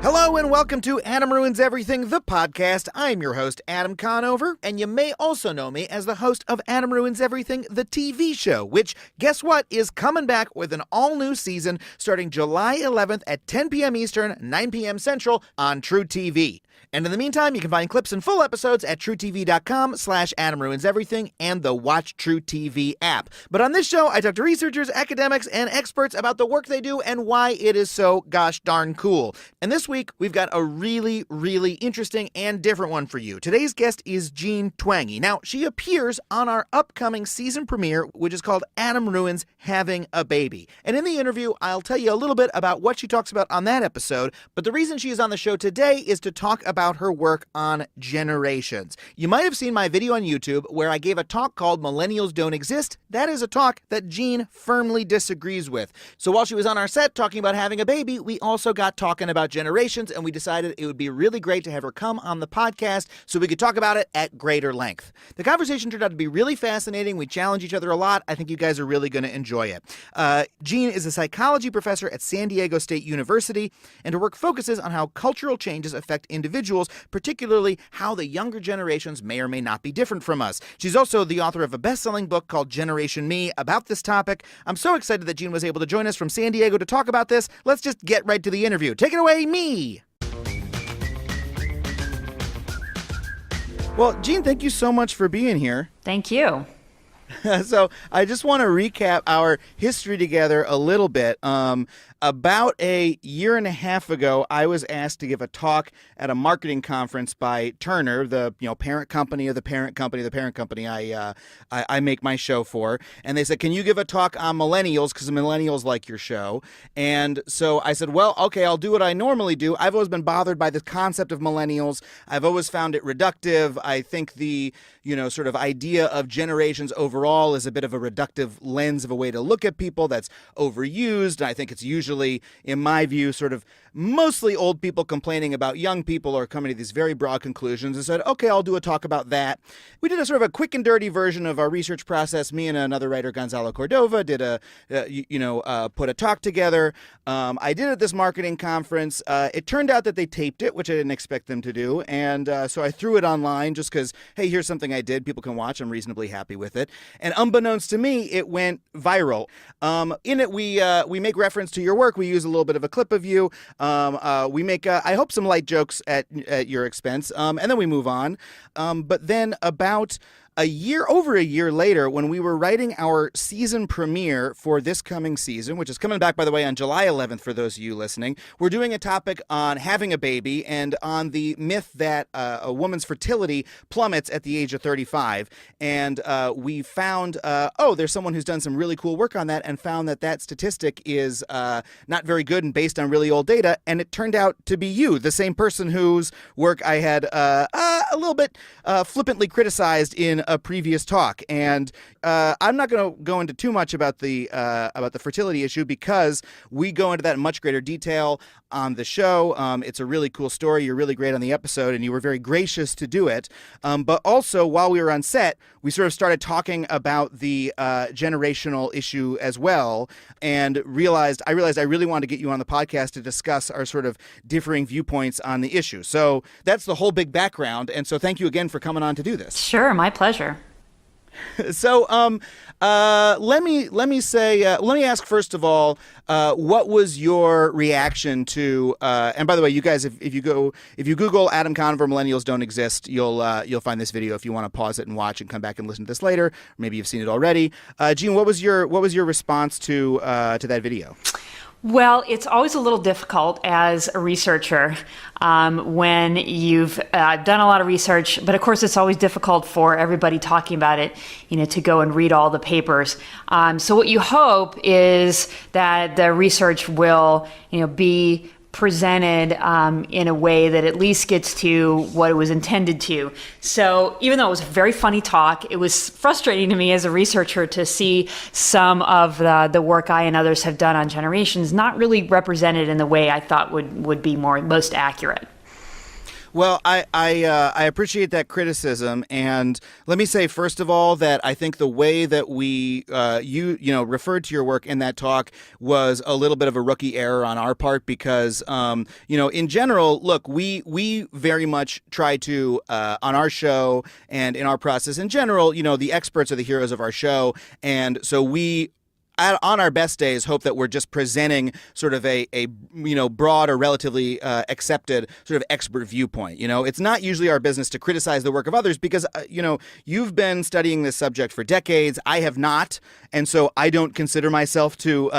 Hello and welcome to Adam Ruins Everything, the podcast. I'm your host, Adam Conover, and you may also know me as the host of Adam Ruins Everything, the TV show, which, guess what, is coming back with an all-new season starting July 11th at 10 p.m. Eastern, 9 p.m. Central on True TV. And in the meantime, you can find clips and full episodes at truetv.com/Adam Ruins Everything and the Watch True TV app. But on this show, I talk to researchers, academics, and experts about the work they do and why it is so gosh darn cool. And this week, we've got a really, really interesting and different one for you. Today's guest is Jean Twenge. Now, she appears on our upcoming season premiere, which is called Adam Ruins Having a Baby. And in the interview, I'll tell you a little bit about what she talks about on that episode. But the reason she is on the show today is to talk about her work on generations. You might have seen my video on YouTube where I gave a talk called Millennials Don't Exist. That is a talk that Jean firmly disagrees with. So while she was on our set talking about having a baby, we also got talking about generations, and we decided it would be really great to have her come on the podcast so we could talk about it at greater length. The conversation turned out to be really fascinating. We challenge each other a lot. I think you guys are really going to enjoy it. Jean is a psychology professor at San Diego State University, and her work focuses on how cultural changes affect individuals, particularly how the younger generations may or may not be different from us. She's also the author of a best-selling book called Generation Me about this topic. I'm so excited that Jean was able to join us from San Diego to talk about this. Let's just get right to the interview. Take it away, me! Well, Jean, thank you so much for being here. Thank you. So I just want to recap our history together a little bit. About a year and a half ago, I was asked to give a talk at a marketing conference by Turner, the parent company of the parent company, I make my show for. And they said, "Can you give a talk on millennials? Because millennials like your show." And so I said, "Well, okay, I'll do what I normally do." I've always been bothered by the concept of millennials. I've always found it reductive. I think the sort of idea of generations overall is a bit of a reductive lens of a way to look at people that's overused. And I think it's usually, in my view, sort of mostly old people complaining about young people or coming to these very broad conclusions. I said, okay, I'll do a talk about that. We did a sort of a quick and dirty version of our research process. Me and another writer, Gonzalo Cordova, did put a talk together. I did it at this marketing conference. It turned out that they taped it, which I didn't expect them to do. And so I threw it online just because, hey, here's something I did. People can watch. I'm reasonably happy with it. And unbeknownst to me, it went viral. In it, we make reference to your work. We use a little bit of a clip of you. We make, I hope, some light jokes at your expense. And then we move on. But then about over a year later, when we were writing our season premiere for this coming season, which is coming back, by the way, on July 11th for those of you listening, we're doing a topic on having a baby and on the myth that a woman's fertility plummets at the age of 35. And we found, there's someone who's done some really cool work on that and found that statistic is not very good and based on really old data. And it turned out to be you, the same person whose work I had a little bit flippantly criticized in a previous talk. And I'm not going to go into too much about the fertility issue because we go into that in much greater detail on the show. It's a really cool story. You're really great on the episode, and you were very gracious to do it. But also, while we were on set, we sort of started talking about the generational issue as well, and I realized I really wanted to get you on the podcast to discuss our sort of differing viewpoints on the issue. So that's the whole big background. And so thank you again for coming on to do this. Sure, my pleasure. So let me ask first of all, what was your reaction to? And by the way, you guys, if you Google Adam Conover Millennials Don't Exist, you'll find this video if you want to pause it and watch and come back and listen to this later. Or maybe you've seen it already. Jean, what was your response to that video? Well, it's always a little difficult as a researcher when you've done a lot of research, but of course it's always difficult for everybody talking about it, to go and read all the papers. So what you hope is that the research will, be presented in a way that at least gets to what it was intended to. So even though it was a very funny talk, it was frustrating to me as a researcher to see some of the work I and others have done on generations not really represented in the way I thought would be most accurate. Well, I appreciate that criticism, and let me say first of all that I think the way that we you referred to your work in that talk was a little bit of a rookie error on our part because in general, look, we very much try to on our show and in our process in general, the experts are the heroes of our show, and so we on our best days, hope that we're just presenting sort of a broad or relatively accepted sort of expert viewpoint. It's not usually our business to criticize the work of others because, you've been studying this subject for decades. I have not. And so I don't consider myself to,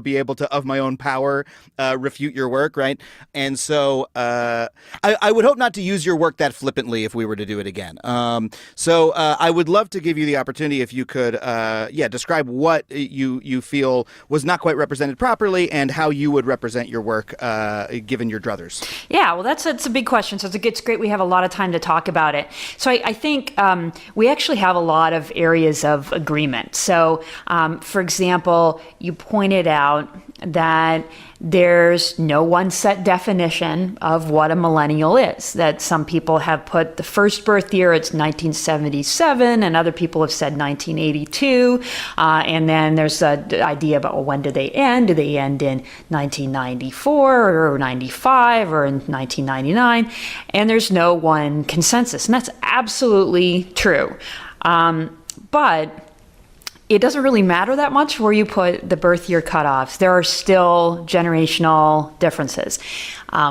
be able to, of my own power, refute your work. Right. And so I would hope not to use your work that flippantly if we were to do it again. So I would love to give you the opportunity if you could, describe what you feel was not quite represented properly and how you would represent your work given your druthers. Yeah, well, that's a big question. So it's great we have a lot of time to talk about it. So I think we actually have a lot of areas of agreement. So, for example, you pointed out that there's no one set definition of what a millennial is, that some people have put the first birth year, it's 1977, and other people have said 1982. And then there's the idea about, well, when do they end? Do they end in 1994 or 95 or in 1999? And there's no one consensus. And that's absolutely true. But it doesn't really matter that much where you put the birth year cutoffs. There are still generational differences.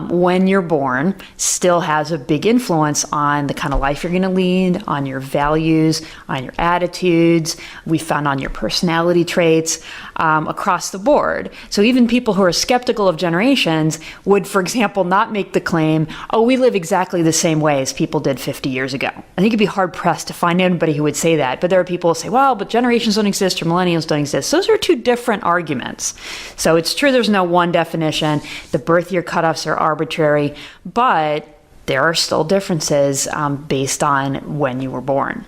When you're born still has a big influence on the kind of life you're going to lead, on your values, on your attitudes. We found on your personality traits across the board. So even people who are skeptical of generations would, for example, not make the claim, oh, we live exactly the same way as people did 50 years ago. I think you'd be hard pressed to find anybody who would say that. But there are people who say, well, but generations don't exist or millennials don't exist. Those are two different arguments. So it's true there's no one definition. The birth year cutoffs are arbitrary, but there are still differences based on when you were born.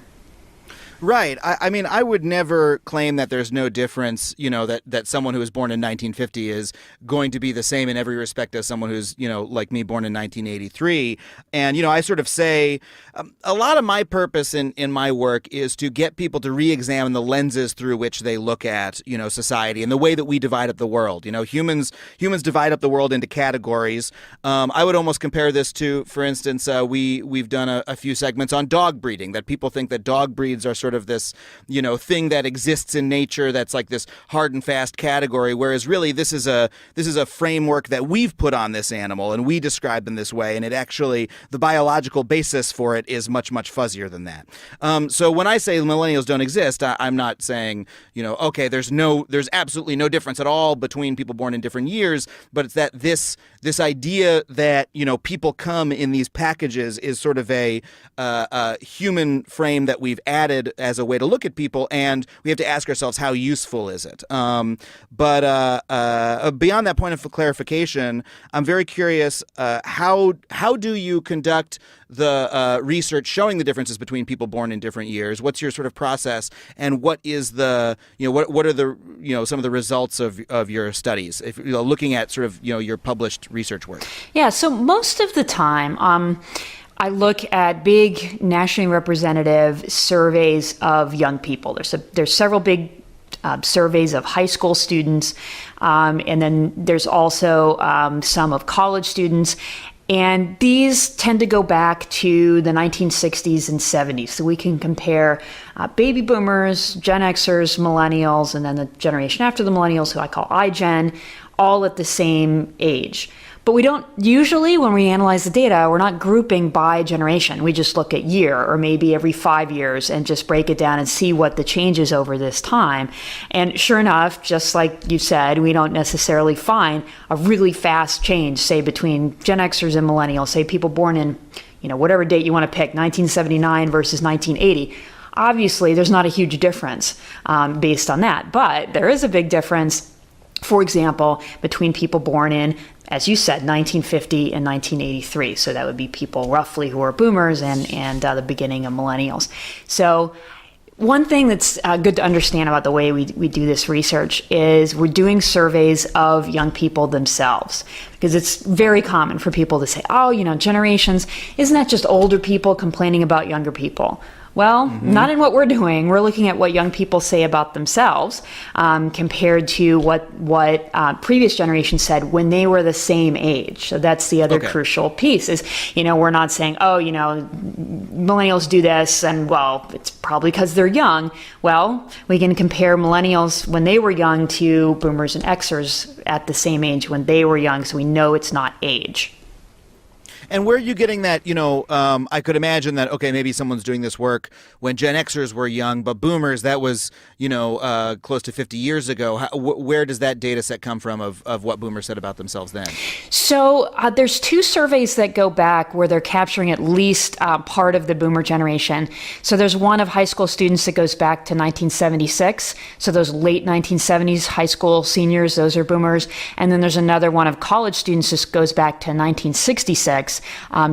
Right. I mean, I would never claim that there's no difference, that someone who was born in 1950 is going to be the same in every respect as someone who's, like me, born in 1983. And, I sort of say a lot of my purpose in my work is to get people to re-examine the lenses through which they look at, society and the way that we divide up the world. Humans divide up the world into categories. I would almost compare this to, for instance, we've done a few segments on dog breeding, that people think that dog breeds are sort of this, thing that exists in nature that's like this hard and fast category, whereas really this is a framework that we've put on this animal and we describe them this way, and it actually, the biological basis for it is much, much fuzzier than that. So when I say millennials don't exist, I'm not saying, okay, there's absolutely no difference at all between people born in different years, but it's that this idea that, people come in these packages is sort of a human frame that we've added as a way to look at people, and we have to ask ourselves, how useful is it? But beyond that point of clarification, I'm very curious, how do you conduct the research showing the differences between people born in different years? What's your sort of process, and what is the, what are the, some of the results of your studies, if looking at sort of, your published research work? Yeah, so most of the time, I look at big nationally representative surveys of young people. There's several big surveys of high school students, and then there's also some of college students. And these tend to go back to the 1960s and 70s. So we can compare baby boomers, Gen Xers, millennials, and then the generation after the millennials, who I call iGen, all at the same age. But we don't usually, when we analyze the data, we're not grouping by generation. We just look at year or maybe every 5 years and just break it down and see what the changes over this time. And sure enough, just like you said, we don't necessarily find a really fast change, say between Gen Xers and millennials, say people born in, whatever date you want to pick, 1979 versus 1980. Obviously, there's not a huge difference based on that, but there is a big difference, for example, between people born in, as you said, 1950 and 1983. So that would be people roughly who are boomers and the beginning of millennials. So One thing that's good to understand about the way we do this research is we're doing surveys of young people themselves, because it's very common for people to say, oh, generations, isn't that just older people complaining about younger people? Well, not in what we're doing. We're looking at what young people say about themselves compared to what previous generations said when they were the same age. So that's the other crucial piece is, we're not saying, oh, millennials do this and, well, it's probably because they're young. Well, we can compare millennials when they were young to boomers and Xers at the same age when they were young, so we know it's not age. And where are you getting that, I could imagine that, okay, maybe someone's doing this work when Gen Xers were young, but boomers, that was, close to 50 years ago. Where does that data set come from of what boomers said about themselves then? So there's two surveys that go back where they're capturing at least part of the boomer generation. So there's one of high school students that goes back to 1976. So those late 1970s high school seniors, those are boomers. And then there's another one of college students that goes back to 1966.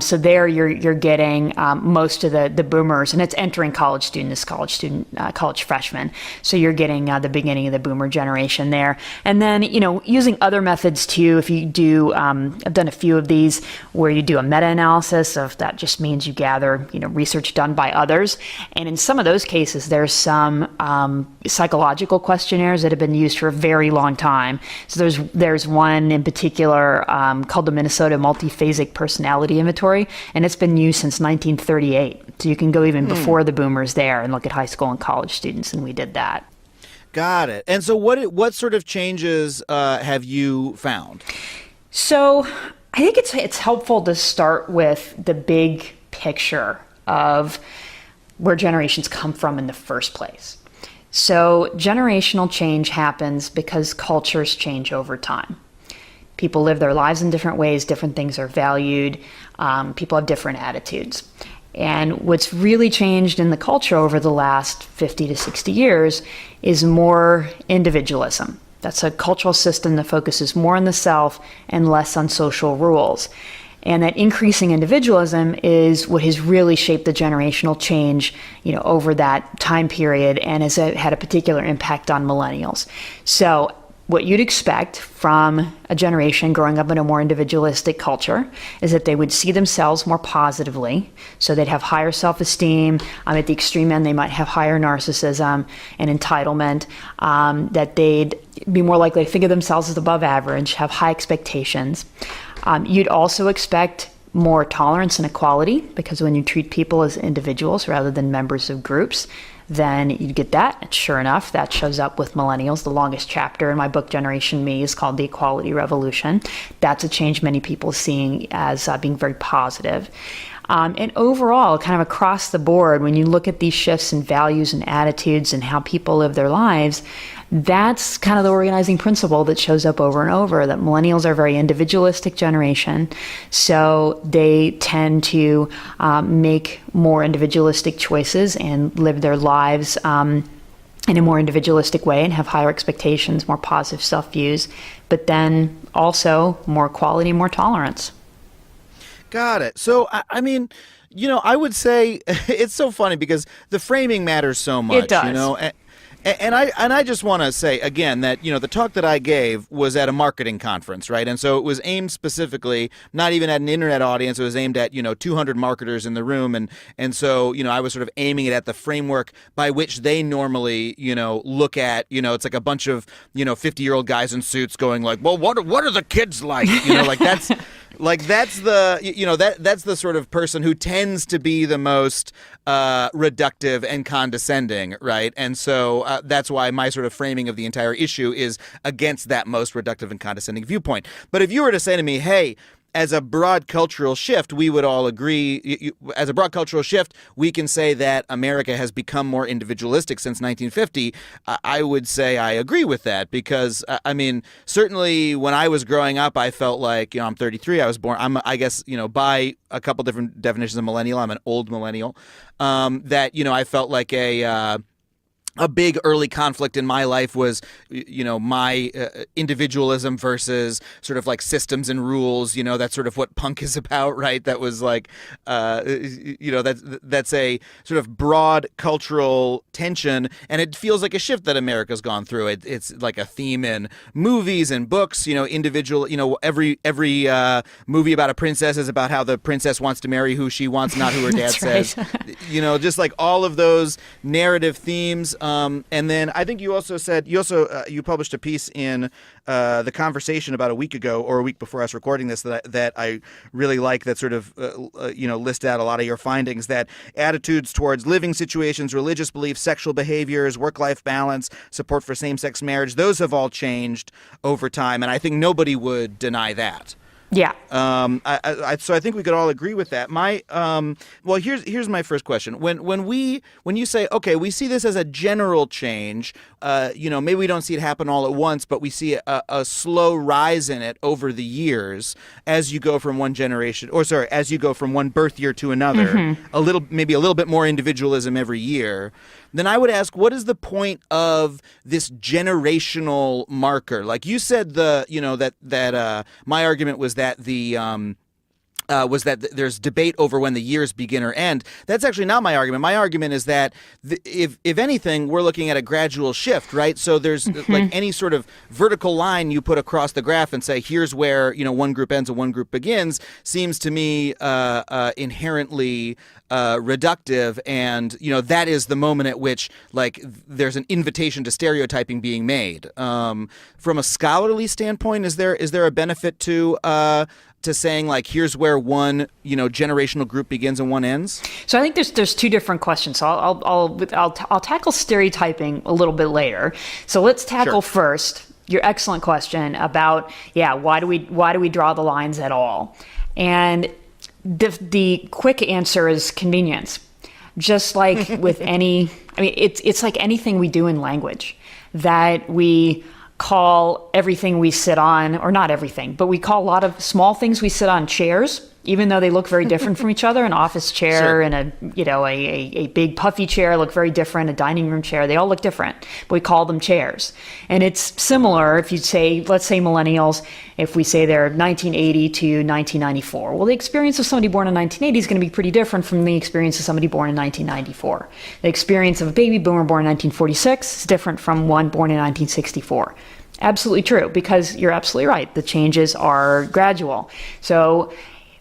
So there you're getting most of the boomers, and it's entering college college freshmen. So you're getting the beginning of the boomer generation there. And then, using other methods too, if you do, I've done a few of these where you do a meta-analysis of that just means you gather, research done by others. And in some of those cases, there's some psychological questionnaires that have been used for a very long time. So there's one in particular called the Minnesota Multiphasic Personality Inventory, and it's been used since 1938. So you can go even before the boomers there and look at high school and college students, and we did that. Got it. And so what sort of changes have you found? So I think it's helpful to start with the big picture of where generations come from in the first place. So generational change happens because cultures change over time. People live their lives in different ways, different things are valued, people have different attitudes. And what's really changed in the culture over the last 50 to 60 years is more individualism. That's a cultural system that focuses more on the self and less on social rules. And that increasing individualism is what has really shaped the generational change, over that time period, and has had a particular impact on millennials. So what you'd expect from a generation growing up in a more individualistic culture is that they would see themselves more positively. So they'd have higher self-esteem. At the extreme end, they might have higher narcissism and entitlement, that they'd be more likely to think of themselves as above average, have high expectations. You'd also expect more tolerance and equality, because when you treat people as individuals rather than members of groups, then you'd get that. And sure enough, that shows up with millennials. The longest chapter in my book, Generation Me, is called The Equality Revolution. That's a change many people are seeing as being very positive. And overall, kind of across the board, when you look at these shifts in values and attitudes and how people live their lives, that's kind of the organizing principle that shows up over and over, that millennials are a very individualistic generation. So they tend to make more individualistic choices and live their lives in a more individualistic way and have higher expectations, more positive self-views, but then also more equality, more tolerance. Got it. So, I mean, I would say it's so funny because the framing matters so much. It does. And I just want to say again that the talk that I gave was at a marketing conference, right? And so it was aimed specifically not even at an internet audience. It was aimed at 200 marketers in the room, and so I was sort of aiming it at the framework by which they normally look at it's like a bunch of 50-year-old guys in suits going like, well, what are the kids like? Like that's. Like that's the that's the sort of person who tends to be the most reductive and condescending, right? And so that's why my sort of framing of the entire issue is against that most reductive and condescending viewpoint. But if you were to say to me, hey, as a broad cultural shift, we would all agree, as a broad cultural shift, we can say that America has become more individualistic since 1950. I would say I agree with that because, certainly when I was growing up, I felt like, I'm 33, I was born, I guess, by a couple different definitions of millennial, I'm an old millennial, that, I felt like a big early conflict in my life was, my individualism versus sort of like systems and rules. That's sort of what punk is about, right? That was like, that's a sort of broad cultural tension, and it feels like a shift that America's gone through. It's like a theme in movies and books. Individual. Every movie about a princess is about how the princess wants to marry who she wants, not who her dad says. Just like all of those narrative themes. And then I think you also said you published a piece in The Conversation about a week ago or a week before us recording this that I really like, that sort of list out a lot of your findings, that attitudes towards living situations, religious beliefs, sexual behaviors, work-life balance, support for same-sex marriage, those have all changed over time, and I think nobody would deny that. Yeah. So I think we could all agree with that. Here's my first question. When you say, okay, we see this as a general change, maybe we don't see it happen all at once, but we see a slow rise in it over the years as you go from one birth year to another, maybe a little bit more individualism every year. Then I would ask, what is the point of this generational marker? Like you said, my argument was that there's debate over when the years begin or end. That's actually not my argument. My argument is that if anything, we're looking at a gradual shift, right? So there's like any sort of vertical line you put across the graph and say, here's where one group ends and one group begins, seems to me inherently reductive, and that is the moment at which like there's an invitation to stereotyping being made. From a scholarly standpoint, is there a benefit to saying like here's where one generational group begins and one ends? So I think there's two different questions. So I'll tackle stereotyping a little bit later. So let's tackle first your excellent question about why do we draw the lines at all? And the quick answer is convenience. Just like with it's like anything we do in language, that we call everything we sit on, or not everything, but we call a lot of small things we sit on chairs, even though they look very different from each other. An office chair and a big puffy chair look very different. A dining room chair, they all look different, but we call them chairs. And it's similar if you say, let's say millennials, if we say they're 1980 to 1994. Well, the experience of somebody born in 1980 is going to be pretty different from the experience of somebody born in 1994. The experience of a baby boomer born in 1946 is different from one born in 1964. Absolutely true, because you're absolutely right. The changes are gradual. So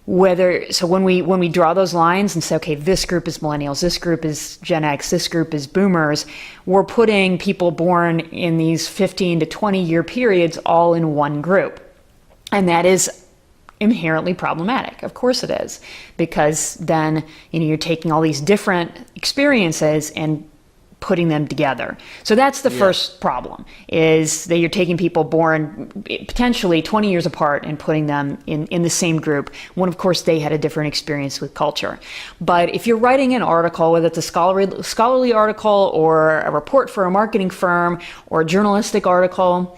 when we draw those lines and say, okay, this group is millennials, this group is Gen X, this group is boomers, we're putting people born in these 15 to 20 year periods all in one group. And that is inherently problematic. Of course it is, because then you're taking all these different experiences and putting them together. So that's the first problem, is that you're taking people born potentially 20 years apart and putting them in the same group, when of course they had a different experience with culture. But if you're writing an article, whether it's a scholarly article or a report for a marketing firm or a journalistic article,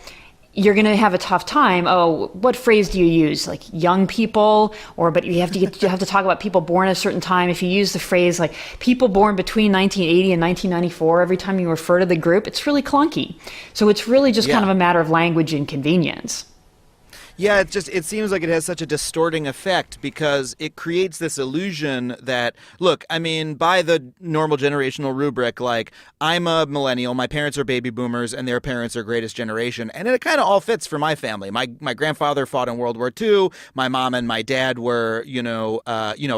you're going to have a tough time. Oh, what phrase do you use? Like young people, but you have to talk about people born at a certain time. If you use the phrase like people born between 1980 and 1994, every time you refer to the group, it's really clunky. So it's really just kind of a matter of language and convenience. Yeah, it seems like it has such a distorting effect, because it creates this illusion that, look, I mean, by the normal generational rubric, like, I'm a millennial, my parents are baby boomers, and their parents are greatest generation, and it kind of all fits for my family. My grandfather fought in World War II. My mom and my dad were,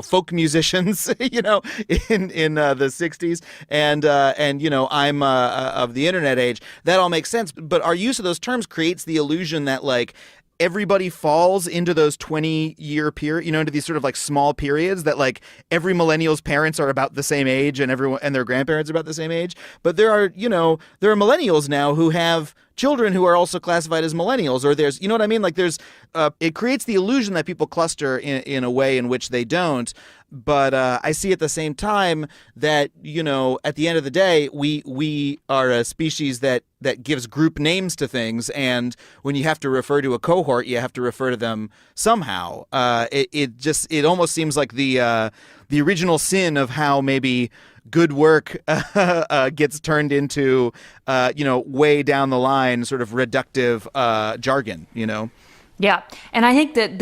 folk musicians, in the 60s, and I'm of the internet age. That all makes sense, but our use of those terms creates the illusion that, like, everybody falls into those 20-year period, into these sort of like small periods that like every millennial's parents are about the same age and their grandparents are about the same age. But there are millennials now who have children who are also classified as millennials, or there's, you know what I mean? Like there's, it creates the illusion that people cluster in a way in which they don't. But I see at the same time that, at the end of the day, we are a species that gives group names to things. And when you have to refer to a cohort, you have to refer to them somehow. It almost seems like the original sin of how maybe good work gets turned into, way down the line sort of reductive jargon, Yeah, and I think that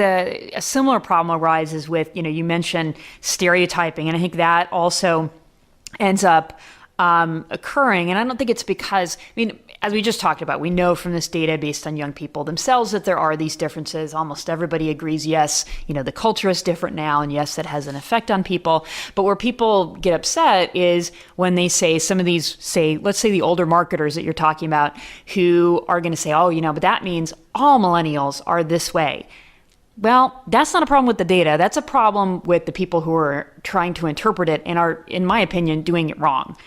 a similar problem arises with, you mentioned stereotyping, and I think that also ends up occurring. And I don't think it's because, as we just talked about, we know from this data based on young people themselves that there are these differences. Almost everybody agrees, yes, the culture is different now, and yes, that has an effect on people. But where people get upset is when they say some of these, let's say the older marketers that you're talking about, who are going to say, oh, but that means all millennials are this way. Well, that's not a problem with the data. That's a problem with the people who are trying to interpret it and are, in my opinion, doing it wrong.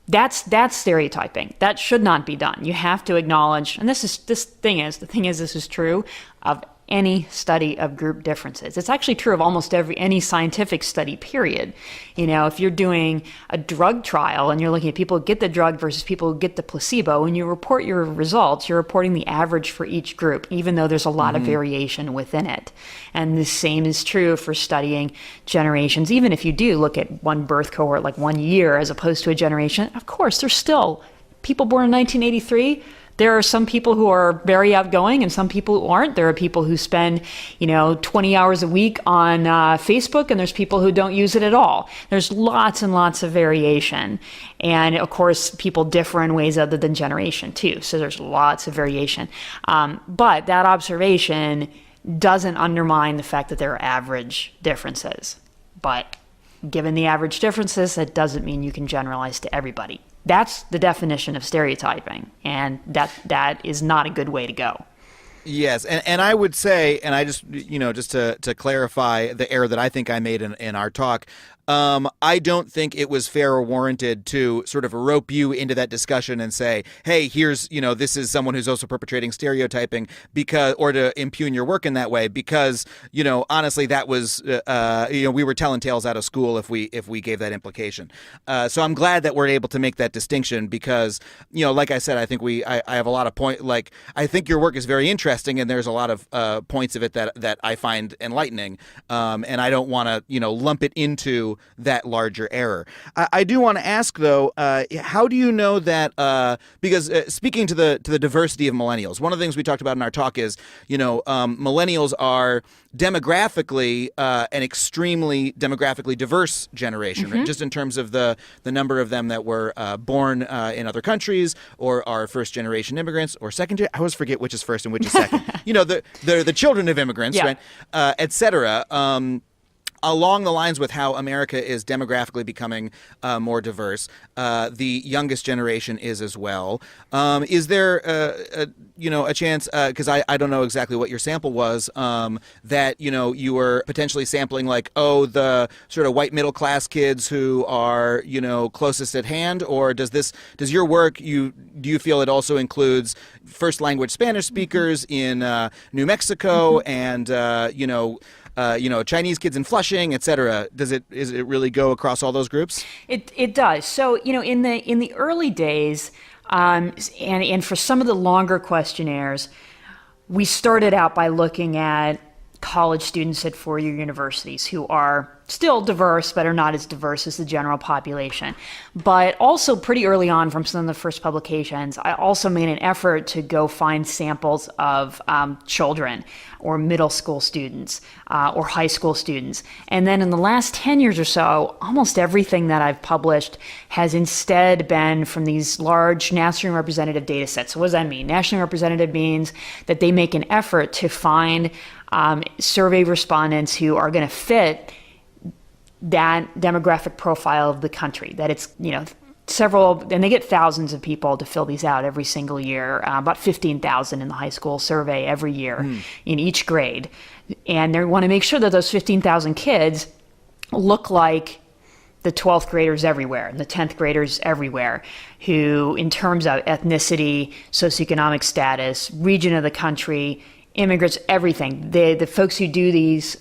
That's stereotyping. That should not be done. You have to acknowledge, and the thing is, this is true of any study of group differences. It's actually true of almost any scientific study, period. If you're doing a drug trial and you're looking at people who get the drug versus people who get the placebo, when you report your results, you're reporting the average for each group, even though there's a lot of variation within it. And the same is true for studying generations. Even if you do look at one birth cohort, like 1 year, as opposed to a generation, of course, there's still people born in 1983. There are some people who are very outgoing and some people who aren't. There are people who spend, 20 hours a week on Facebook, and there's people who don't use it at all. There's lots and lots of variation. And of course, people differ in ways other than generation too. So there's lots of variation. But that observation doesn't undermine the fact that there are average differences. But given the average differences, that doesn't mean you can generalize to everybody. That's the definition of stereotyping, and that is not a good way to go. Yes, and I would say, and I just, just to clarify the error that I think I made in our talk, I don't think it was fair or warranted to sort of rope you into that discussion and say, hey, here's, this is someone who's also perpetrating stereotyping, or to impugn your work in that way, because, honestly, that was, we were telling tales out of school if we gave that implication. So I'm glad that we're able to make that distinction because, like I said, I think I have a lot of I think your work is very interesting and there's a lot of points of it that I find enlightening. And I don't want to, lump it into that larger error. I do want to ask, though, how do you know that, because speaking to the diversity of millennials, one of the things we talked about in our talk is, millennials are demographically an extremely demographically diverse generation, right? Just in terms of the number of them that were born in other countries or are first-generation immigrants or second. I always forget which is first and which is second. The children of immigrants, right? Et cetera. Along the lines with how America is demographically becoming more diverse, the youngest generation is as well. Is there, a chance, because I don't know exactly what your sample was, that, you were potentially sampling the sort of white middle class kids who are, closest at hand? Or does your work, do you feel it also includes first language Spanish speakers in New Mexico and, Chinese kids in Flushing, et cetera? Is it really go across all those groups? It does. So, in the early days, and for some of the longer questionnaires, we started out by looking at college students at four-year universities who are still diverse, but are not as diverse as the general population. But also pretty early on from some of the first publications, I also made an effort to go find samples of children or middle school students or high school students. And then in the last 10 years or so, almost everything that I've published has instead been from these large nationally representative data sets. So what does that mean? Nationally representative means that they make an effort to find survey respondents who are going to fit that demographic profile of the country, that it's, several, and they get thousands of people to fill these out every single year, about 15,000 in the high school survey every year in each grade. And they want to make sure that those 15,000 kids look like the 12th graders everywhere and the 10th graders everywhere, who in terms of ethnicity, socioeconomic status, region of the country, immigrants, everything. The folks who do these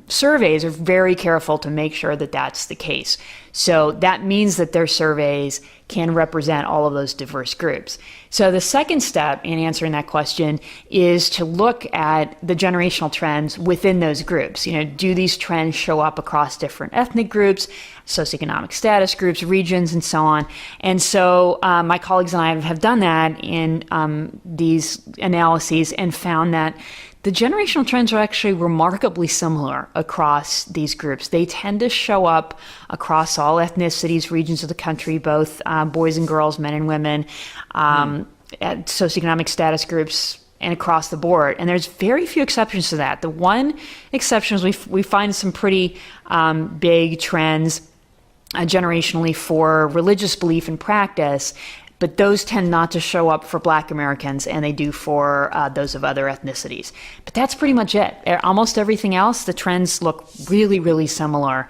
surveys are very careful to make sure that that's the case. So that means that their surveys can represent all of those diverse groups. So the second step in answering that question is to look at the generational trends within those groups. Do these trends show up across different ethnic groups? socioeconomic status groups, regions, and so on. And so my colleagues and I have done that in these analyses and found that the generational trends are actually remarkably similar across these groups. They tend to show up across all ethnicities, regions of the country, both boys and girls, men and women, at socioeconomic status groups, and across the board. And there's very few exceptions to that. The one exception is we find some pretty big trends generationally for religious belief and practice, but those tend not to show up for Black Americans, and they do for those of other ethnicities. But that's pretty much it. Almost everything else, the trends look really, really similar.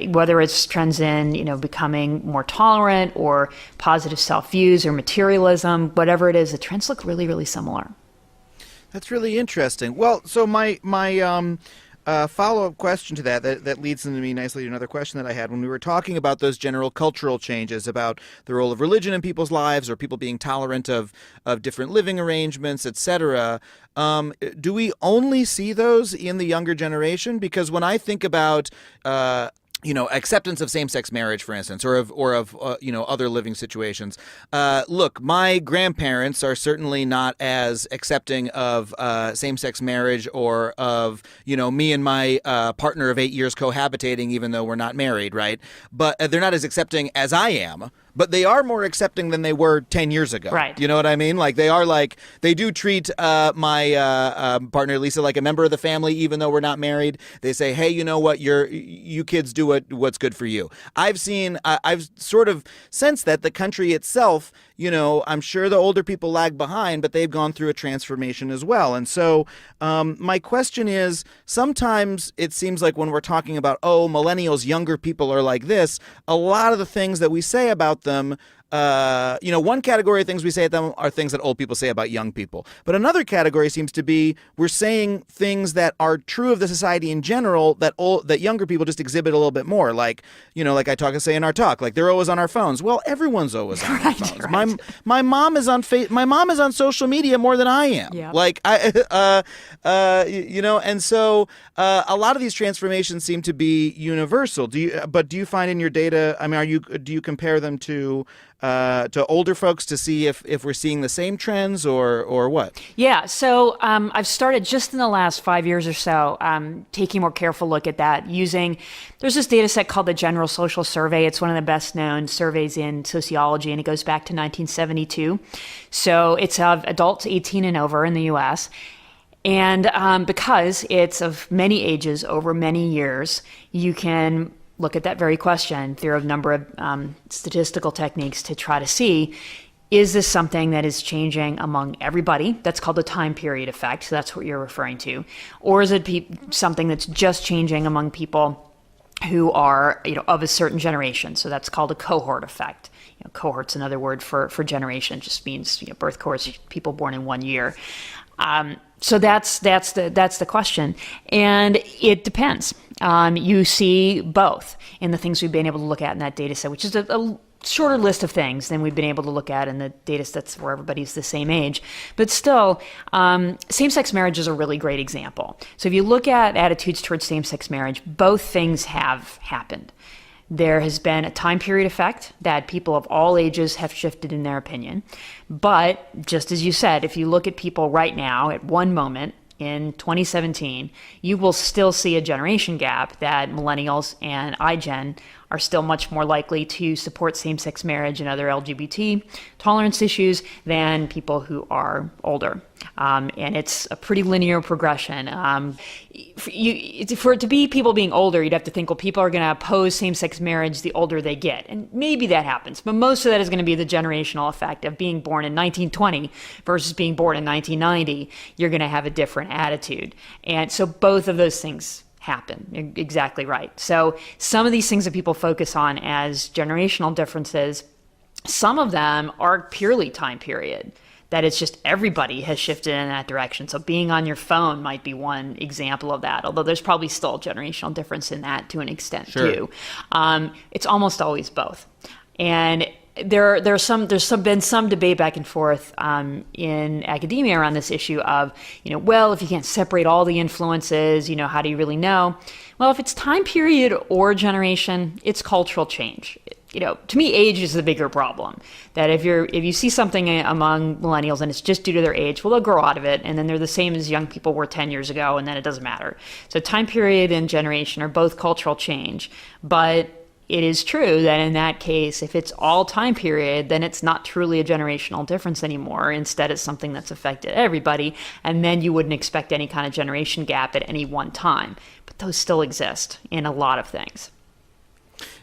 Whether it's trends in, becoming more tolerant or positive self-views or materialism, whatever it is, the trends look really, really similar. That's really interesting. Well, so my follow-up question to that leads into me nicely to another question that I had when we were talking about those general cultural changes about the role of religion in people's lives or people being tolerant of different living arrangements, etc. Do we only see those in the younger generation? Because when I think about acceptance of same-sex marriage, for instance, or of other living situations. Look, my grandparents are certainly not as accepting of same-sex marriage or of me and my partner of 8 years cohabitating, even though we're not married, right? But they're not as accepting as I am. But they are more accepting than they were 10 years ago. Right. You know what I mean? Like they do treat my partner Lisa like a member of the family, even though we're not married. They say, hey, you know what? You kids do what's good for you. I've sort of sensed that the country itself, I'm sure the older people lag behind, but they've gone through a transformation as well. And so my question is, sometimes it seems like when we're talking about, millennials, younger people are like this, a lot of the things that we say about them, one category of things we say at them are things that old people say about young people. But another category seems to be we're saying things that are true of the society in general that younger people just exhibit a little bit more. Like, like I say in our talk, like they're always on our phones. Well, everyone's always on their phones. Right. My mom is on my mom is on social media more than I am. Yeah. Like and so a lot of these transformations seem to be universal. Do you find in your data? I mean, do you compare them to older folks to see if we're seeing the same trends or what? Yeah, so I've started just in the last 5 years or so taking a more careful look at that there's this data set called the General Social Survey. It's one of the best known surveys in sociology, and it goes back to 1972. So it's of adults 18 and over in the U.S., and because it's of many ages over many years, you can look at that very question through a number of statistical techniques to try to see, is this something that is changing among everybody? That's called the time period effect. So that's what you're referring to. Or is it something that's just changing among people who are of a certain generation? So that's called a cohort effect. Cohort's another word for generation. It just means birth cohorts, people born in 1 year. So that's the question, and it depends. You see both in the things we've been able to look at in that data set, which is a shorter list of things than we've been able to look at in the data sets where everybody's the same age. But still, same-sex marriage is a really great example. So if you look at attitudes towards same-sex marriage, both things have happened. There has been a time period effect that people of all ages have shifted in their opinion. But just as you said, if you look at people right now at one moment in 2017, you will still see a generation gap that millennials and iGen are still much more likely to support same-sex marriage and other LGBT tolerance issues than people who are older. And it's a pretty linear progression. For it to be people being older, you'd have to think, well, people are going to oppose same-sex marriage the older they get. And maybe that happens. But most of that is going to be the generational effect of being born in 1920 versus being born in 1990. You're going to have a different attitude. And so both of those things happen. You're exactly right. So some of these things that people focus on as generational differences, some of them are purely time period. That it's just everybody has shifted in that direction. So being on your phone might be one example of that, although there's probably still a generational difference in that to an extent too. It's almost always both. And there's been some debate back and forth in academia around this issue of, well, if you can't separate all the influences, how do you really know? Well, if it's time period or generation, it's cultural change. To me, age is the bigger problem. That if you see something among millennials and it's just due to their age, well, they'll grow out of it, and then they're the same as young people were 10 years ago, and then it doesn't matter. So time period and generation are both cultural change. But it is true that in that case, if it's all time period, then it's not truly a generational difference anymore. Instead, it's something that's affected everybody, and then you wouldn't expect any kind of generation gap at any one time. But those still exist in a lot of things.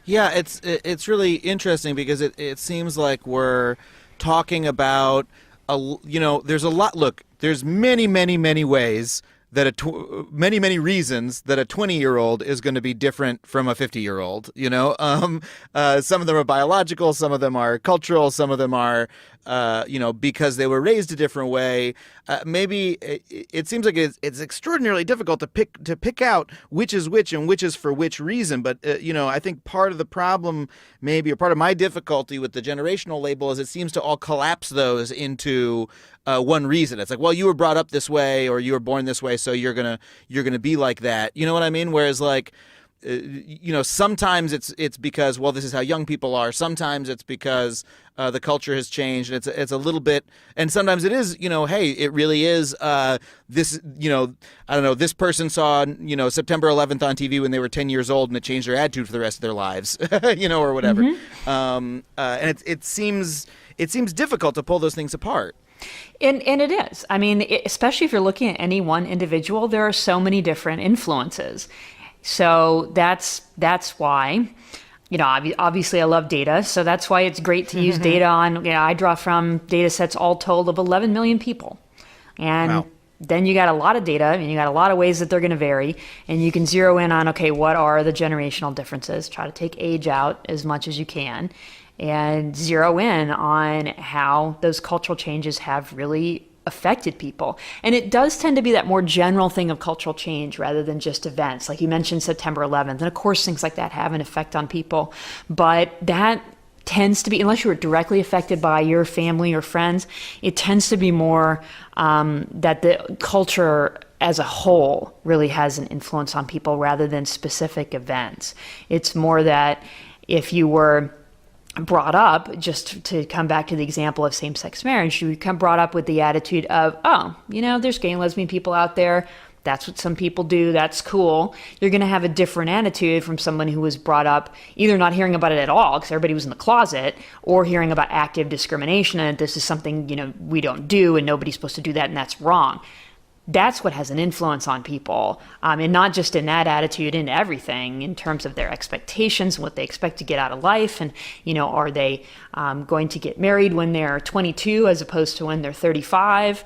Yeah, it's really interesting because it seems like we're talking about there's a lot. Look, there's many ways that many reasons that a 20-year-old is going to be different from a 50-year-old. Some of them are biological, some of them are cultural, some of them are because they were raised a different way. Maybe it seems like it's extraordinarily difficult to pick out which is which and which is for which reason. But I think part of the problem, maybe, or part of my difficulty with the generational label, is it seems to all collapse those into one reason. It's like, well, you were brought up this way, or you were born this way, so you're gonna be like that. You know what I mean? Whereas like, sometimes it's because, well, this is how young people are. Sometimes it's because the culture has changed. And it's a little bit, and sometimes it is, hey, it really is this, I don't know, this person saw, September 11th on TV when they were 10 years old, and it changed their attitude for the rest of their lives, or whatever. And it seems difficult to pull those things apart. And it is. I mean, especially if you're looking at any one individual, there are so many different influences. So that's why, obviously I love data. So that's why it's great to use data on, I draw from data sets all told of 11 million people. And wow. Then you got a lot of data, and you got a lot of ways that they're going to vary. And you can zero in on, okay, what are the generational differences? Try to take age out as much as you can, and zero in on how those cultural changes have really affected people. And it does tend to be that more general thing of cultural change rather than just events. Like you mentioned September 11th, and of course things like that have an effect on people, but that tends to be, unless you were directly affected by your family or friends, it tends to be more that the culture as a whole really has an influence on people rather than specific events. It's more that if you were brought up, just to come back to the example of same-sex marriage, you become brought up with the attitude of, there's gay and lesbian people out there. That's what some people do. That's cool. You're going to have a different attitude from someone who was brought up either not hearing about it at all because everybody was in the closet, or hearing about active discrimination and this is something, we don't do and nobody's supposed to do that and that's wrong. That's what has an influence on people, and not just in that attitude, in everything, in terms of their expectations and what they expect to get out of life. And, are they going to get married when they're 22 as opposed to when they're 35?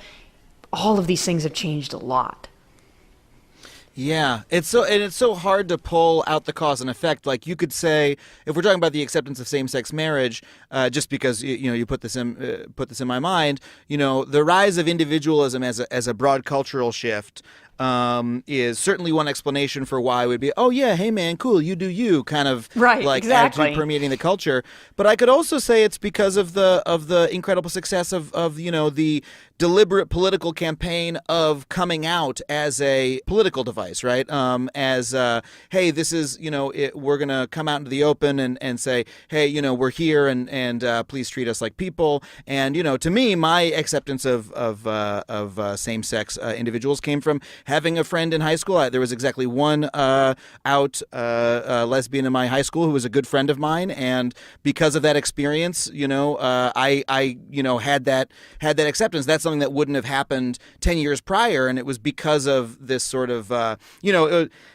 All of these things have changed a lot. Yeah, it's so hard to pull out the cause and effect. Like you could say, if we're talking about the acceptance of same-sex marriage, just because you put this in my mind, the rise of individualism as a broad cultural shift is certainly one explanation for why it would be, oh yeah, hey man, cool, you do you, kind of right, like exactly. attitude permeating the culture. But I could also say it's because of the incredible success of the deliberate political campaign of coming out as a political device, right? Hey, this is, we're going to come out into the open and say, hey, we're here and please treat us like people. And, to me, my acceptance of same-sex individuals came from having a friend in high school. There was exactly one out lesbian in my high school who was a good friend of mine. And because of that experience, I had that acceptance. That's something that wouldn't have happened 10 years prior, and it was because of this sort of,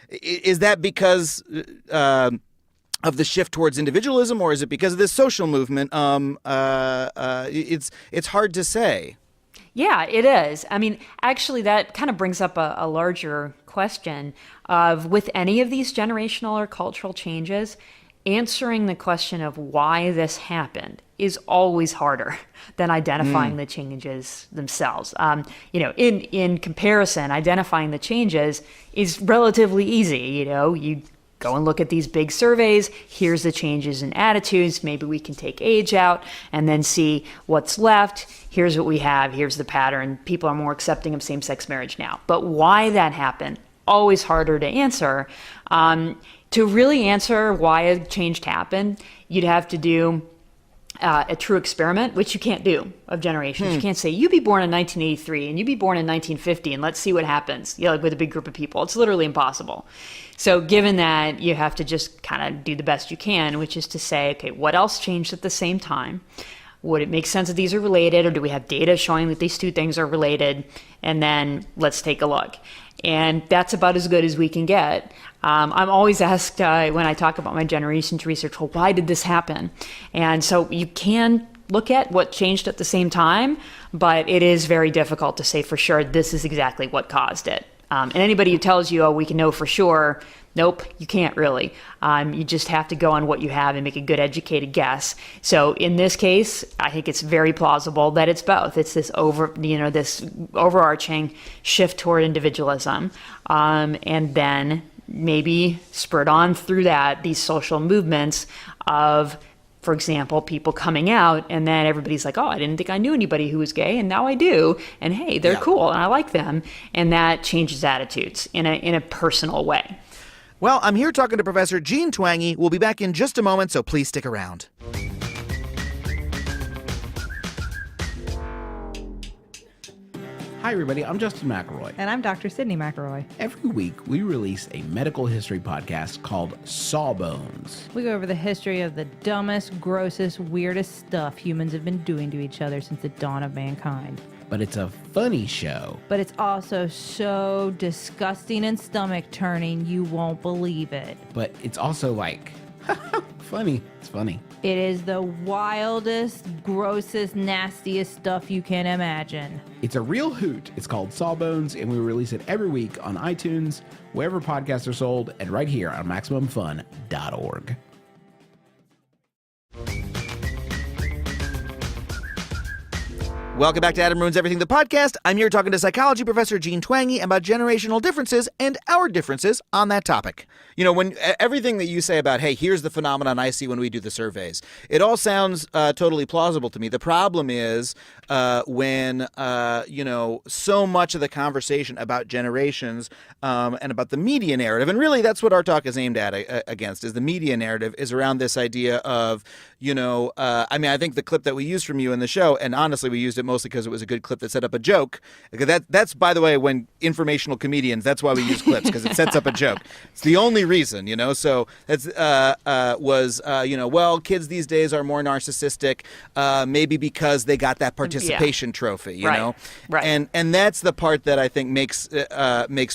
is that because of the shift towards individualism, or is it because of this social movement? It's hard to say. Yeah, it is. I mean, actually, that kind of brings up a larger question of, with any of these generational or cultural changes, answering the question of why this happened is always harder than identifying the changes themselves. In comparison, identifying the changes is relatively easy. You go and look at these big surveys. Here's the changes in attitudes. Maybe we can take age out and then see what's left. Here's what we have. Here's the pattern. People are more accepting of same-sex marriage now. But why that happened, always harder to answer. To really answer why a change happened, you'd have to do a true experiment, which you can't do of generations. You can't say, you be born in 1983 and you be born in 1950 and let's see what happens, like with a big group of people. It's literally impossible. So given that, you have to just kind of do the best you can, which is to say, okay, what else changed at the same time? Would it make sense that these are related, or do we have data showing that these two things are related? And then let's take a look. And that's about as good as we can get. I'm always asked when I talk about my generation's research, well, why did this happen? And so you can look at what changed at the same time, but it is very difficult to say for sure this is exactly what caused it. And anybody who tells you, oh, we can know for sure, nope, you can't really. You just have to go on what you have and make a good educated guess. So in this case, I think it's very plausible that it's both. It's this this overarching shift toward individualism, and then maybe spurred on through that, these social movements of, for example, people coming out, and then everybody's like, oh, I didn't think I knew anybody who was gay, and now I do. And hey, they're cool, and I like them. And that changes attitudes in a personal way. Well, I'm here talking to Professor Jean Twenge. We'll be back in just a moment, so please stick around. Hi, everybody. I'm Justin McElroy. And I'm Dr. Sydney McElroy. Every week, we release a medical history podcast called Sawbones. We go over the history of the dumbest, grossest, weirdest stuff humans have been doing to each other since the dawn of mankind. But it's a funny show. But it's also so disgusting and stomach-turning, you won't believe it. But it's also like, funny. It's funny. It is the wildest, grossest, nastiest stuff you can imagine. It's a real hoot. It's called Sawbones, and we release it every week on iTunes, wherever podcasts are sold, and right here on MaximumFun.org. Welcome back to Adam Ruins Everything, the podcast. I'm here talking to psychology professor Jean Twenge about generational differences and our differences on that topic. You know, when everything that you say about, hey, here's the phenomenon I see when we do the surveys, it all sounds totally plausible to me. The problem is when, so much of the conversation about generations and about the media narrative, and really that's what our talk is aimed at against, is the media narrative, is around this idea of, I think the clip that we used from you in the show, and honestly, we used it mostly because it was a good clip that set up a joke. That's, by the way, when informational comedians, that's why we use clips, because it sets up a joke. It's the only reason, so that's well, kids these days are more narcissistic, maybe because they got that participation trophy, you know? Right. And that's the part that I think makes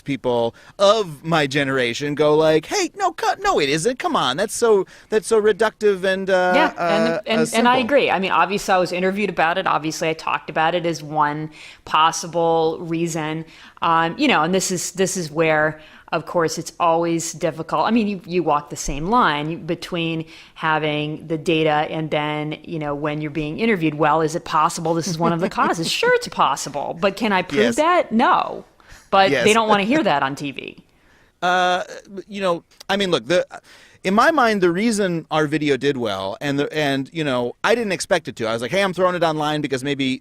people of my generation go like, hey, no, it isn't. Come on, that's so reductive and and I agree. I mean, obviously, I was interviewed about it. Obviously, I talked about it as one possible reason. And this is where, of course, it's always difficult. I mean, you walk the same line between having the data and then, when you're being interviewed, well, is it possible this is one of the causes? Sure, it's possible. But can I prove that? No. But they don't want to hear that on TV. Look, in my mind, the reason our video did well, and I didn't expect it to. I was like, hey, I'm throwing it online because maybe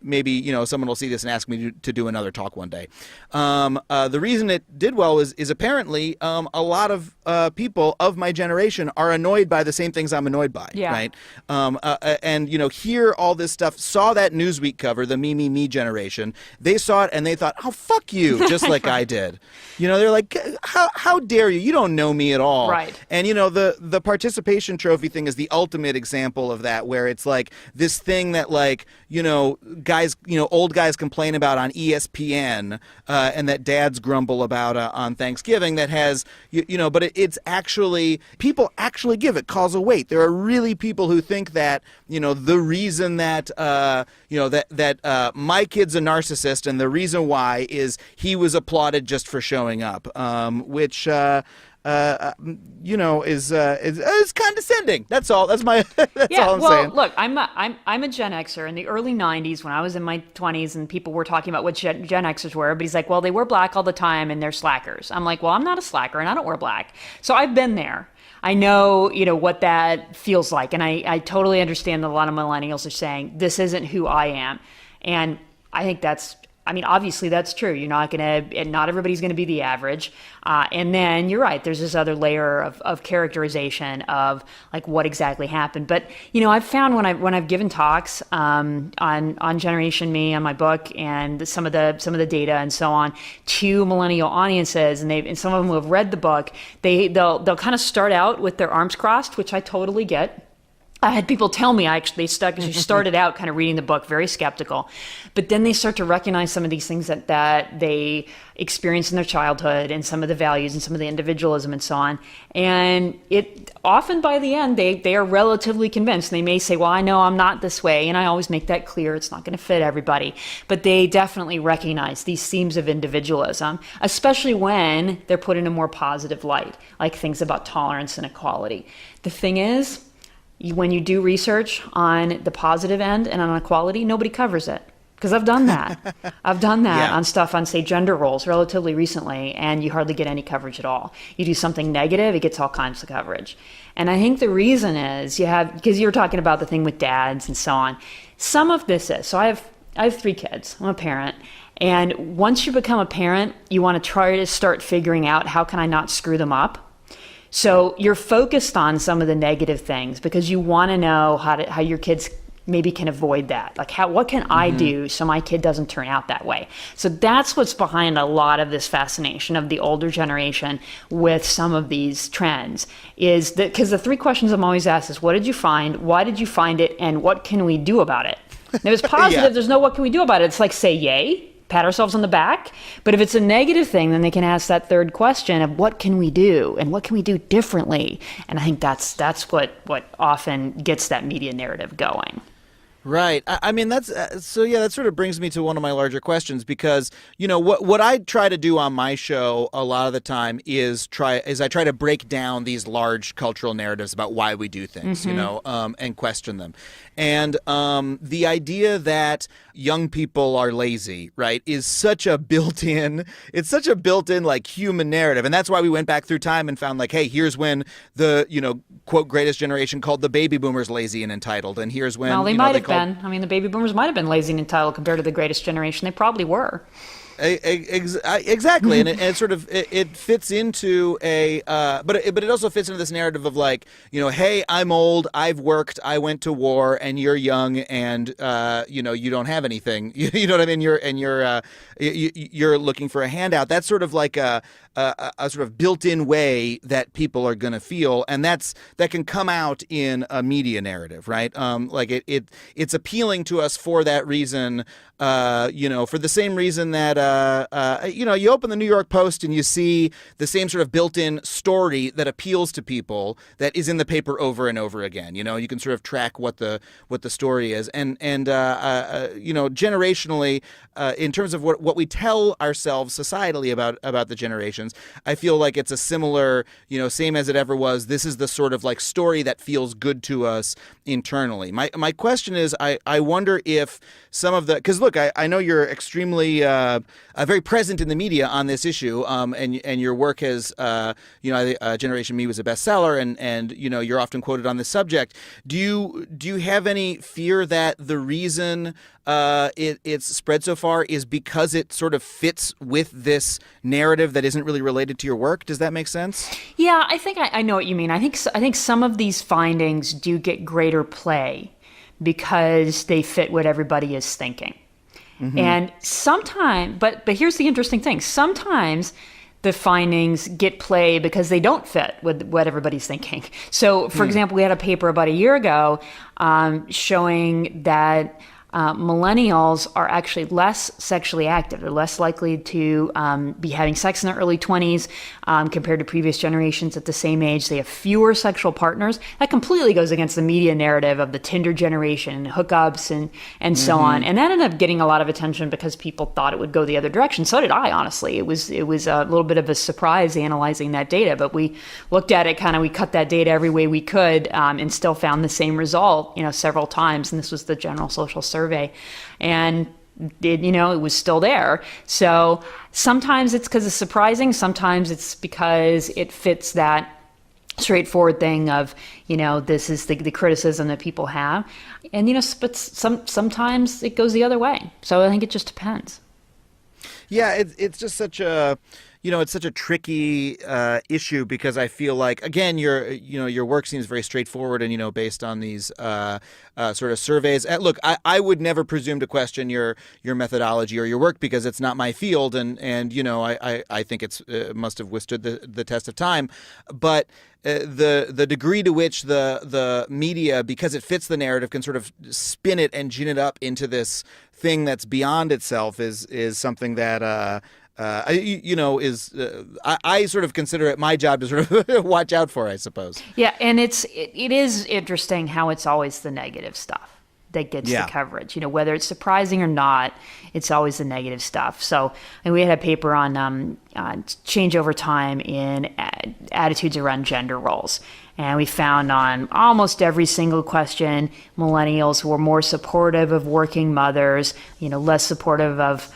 someone will see this and ask me to do another talk one day. The reason it did well is apparently a lot of people of my generation are annoyed by the same things I'm annoyed by, right? Hear all this stuff, saw that Newsweek cover, the me generation. They saw it and they thought, oh, fuck you, just like I did. They're like, how dare you? You don't know me at all. Right. And, the participation trophy thing is the ultimate example of that, where it's like this thing that old guys complain about on ESPN and that dads grumble about on Thanksgiving, that has, but it's actually, people actually give it causal weight. There are really people who think that, the reason that, my kid's a narcissist and the reason why is he was applauded just for showing up, which, is condescending. That's all. That's my. That's all I'm saying. Look, I'm a Gen Xer. In the early '90s, when I was in my 20s, and people were talking about what Gen Xers were, everybody's like, well, they wear black all the time and they're slackers. I'm like, well, I'm not a slacker and I don't wear black. So I've been there. I know, what that feels like, and I totally understand that a lot of millennials are saying this isn't who I am, and I think that's I mean, obviously that's true. Not everybody's gonna be the average. And then you're right. There's this other layer of characterization of like what exactly happened. But I've found when I've given talks on Generation Me, on my book, and some of the data and so on to millennial audiences, and some of them who have read the book, they'll kind of start out with their arms crossed, which I totally get. I had people tell me they started out kind of reading the book very skeptical, but then they start to recognize some of these things that they experienced in their childhood, and some of the values and some of the individualism and so on. And it often by the end, they are relatively convinced. They may say, well, I know I'm not this way. And I always make that clear. It's not going to fit everybody, but they definitely recognize these themes of individualism, especially when they're put in a more positive light, like things about tolerance and equality. The thing is, when you do research on the positive end and on equality, nobody covers it. Because I've done that. Yeah. On stuff on, say, gender roles relatively recently, and you hardly get any coverage at all. You do something negative, it gets all kinds of coverage. And I think the reason is because you were talking about the thing with dads and so on. Some of this is, so I have 3 kids. I'm a parent. And once you become a parent, you want to try to start figuring out, how can I not screw them up? So you're focused on some of the negative things because you want to know how your kids maybe can avoid that. Like what can I do so my kid doesn't turn out that way? So that's what's behind a lot of this fascination of the older generation with some of these trends, is that because the 3 questions I'm always asked is, what did you find? Why did you find it? And what can we do about it? And if it's positive, Yeah. There's no what can we do about it. It's like, say yay, pat ourselves on the back. But if it's a negative thing, then they can ask that 3rd question of what can we do and what can we do differently? And I think that's what often gets that media narrative going. Right. I mean, that's so. Yeah, that sort of brings me to one of my larger questions, because what I try to do on my show a lot of the time is I try to break down these large cultural narratives about why we do things, and question them. And the idea that young people are lazy, right, is such a built-in like human narrative, and that's why we went back through time and found like, hey, here's when the quote greatest generation called the baby boomers lazy and entitled, and here's when They might have been. I mean, the baby boomers might have been lazy and entitled compared to the greatest generation. They probably were. Exactly, and it sort of it fits into but it also fits into this narrative of like, hey, I'm old, I've worked, I went to war, and you're young, and you don't have anything. You know what I mean? You're looking for a handout. That's sort of like a sort of built-in way that people are going to feel, and that can come out in a media narrative, right? Like it's appealing to us for that reason. For the same reason that you open the New York Post and you see the same sort of built-in story that appeals to people that is in the paper over and over again. You can sort of track what the story is, and generationally, in terms of what we tell ourselves societally about the generations, I feel like it's a similar, same as it ever was. This is the sort of like story that feels good to us internally. My question is, I wonder if some of the, because look, I know you're extremely very present in the media on this issue, and your work has, Generation Me was a bestseller, and you're often quoted on this subject. Do you have any fear that the reason it's spread so far is because it sort of fits with this narrative that isn't really related to your work? Does that make sense? Yeah, I think I know what you mean. I think some of these findings do get greater play because they fit what everybody is thinking. Mm-hmm. And sometimes, but here's the interesting thing. Sometimes the findings get play because they don't fit with what everybody's thinking. So, for example, we had a paper about a year ago showing that millennials are actually less sexually active. They're less likely to be having sex in their early 20s compared to previous generations at the same age. They have fewer sexual partners. That completely goes against the media narrative of the Tinder generation, hookups, and so on. And that ended up getting a lot of attention because people thought it would go the other direction. So did I, honestly. It was a little bit of a surprise analyzing that data, but we looked at it we cut that data every way we could and still found the same result, several times. And this was the General Social Survey. And it was still there. So sometimes it's because it's surprising. Sometimes it's because it fits that straightforward thing of, this is the criticism that people have. And, but sometimes it goes the other way. So I think it just depends. Yeah, it's just such a, it's such a tricky issue because I feel like, again, your work seems very straightforward and, based on these sort of surveys. Look, I would never presume to question your methodology or your work because it's not my field, and I think it's must have withstood the test of time, but. The degree to which the media, because it fits the narrative, can sort of spin it and gin it up into this thing that's beyond itself is something that I sort of consider it my job to sort of watch out for, I suppose. Yeah, and it is interesting how it's always the negative stuff that gets the coverage. Whether it's surprising or not, it's always the negative stuff. So, and we had a paper on change over time in attitudes around gender roles. And we found on almost every single question, millennials were more supportive of working mothers, less supportive of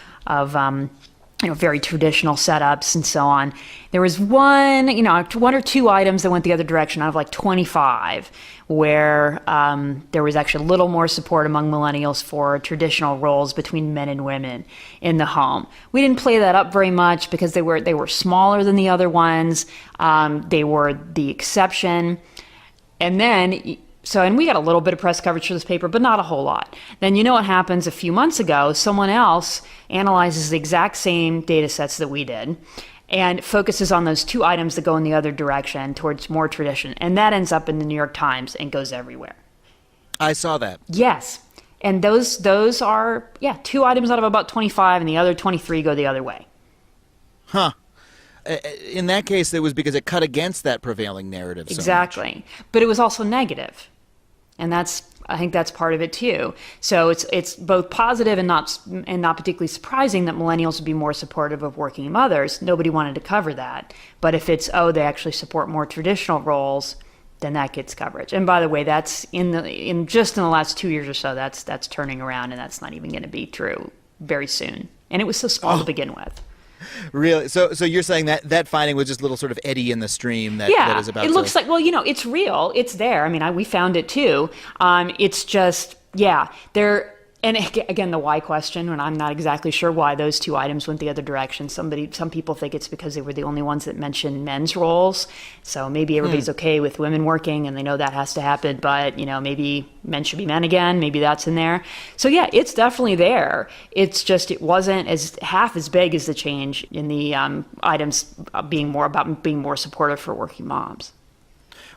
very traditional setups and so on. There was one or two items that went the other direction out of like 25, where there was actually a little more support among millennials for traditional roles between men and women in the home. We didn't play that up very much because they were smaller than the other ones. They were the exception. And then, and we got a little bit of press coverage for this paper, but not a whole lot. Then what happens a few months ago, someone else analyzes the exact same data sets that we did and focuses on those two items that go in the other direction towards more tradition. And that ends up in the New York Times and goes everywhere. I saw that. Yes. And those are, two items out of about 25, and the other 23 go the other way. Huh. In that case, it was because it cut against that prevailing narrative. Exactly. But it was also negative. And I think that's part of it too. So it's both positive and not particularly surprising that millennials would be more supportive of working mothers. Nobody wanted to cover that. But if it's they actually support more traditional roles, then that gets coverage. And by the way, that's in just in the last 2 years or so, that's turning around, and that's not even going to be true very soon. And it was so small to begin with. Really? So you're saying that finding was just a little sort of eddy in the stream that is about. It looks like, it's real. It's there. I mean, we found it too. It's just, there. And again, the why question, and I'm not exactly sure why those two items went the other direction. Some people think it's because they were the only ones that mentioned men's roles. So maybe everybody's okay with women working and they know that has to happen, but maybe men should be men again. Maybe that's in there. So it's definitely there. It's just, it wasn't half as big as the change in the items being more supportive for working moms.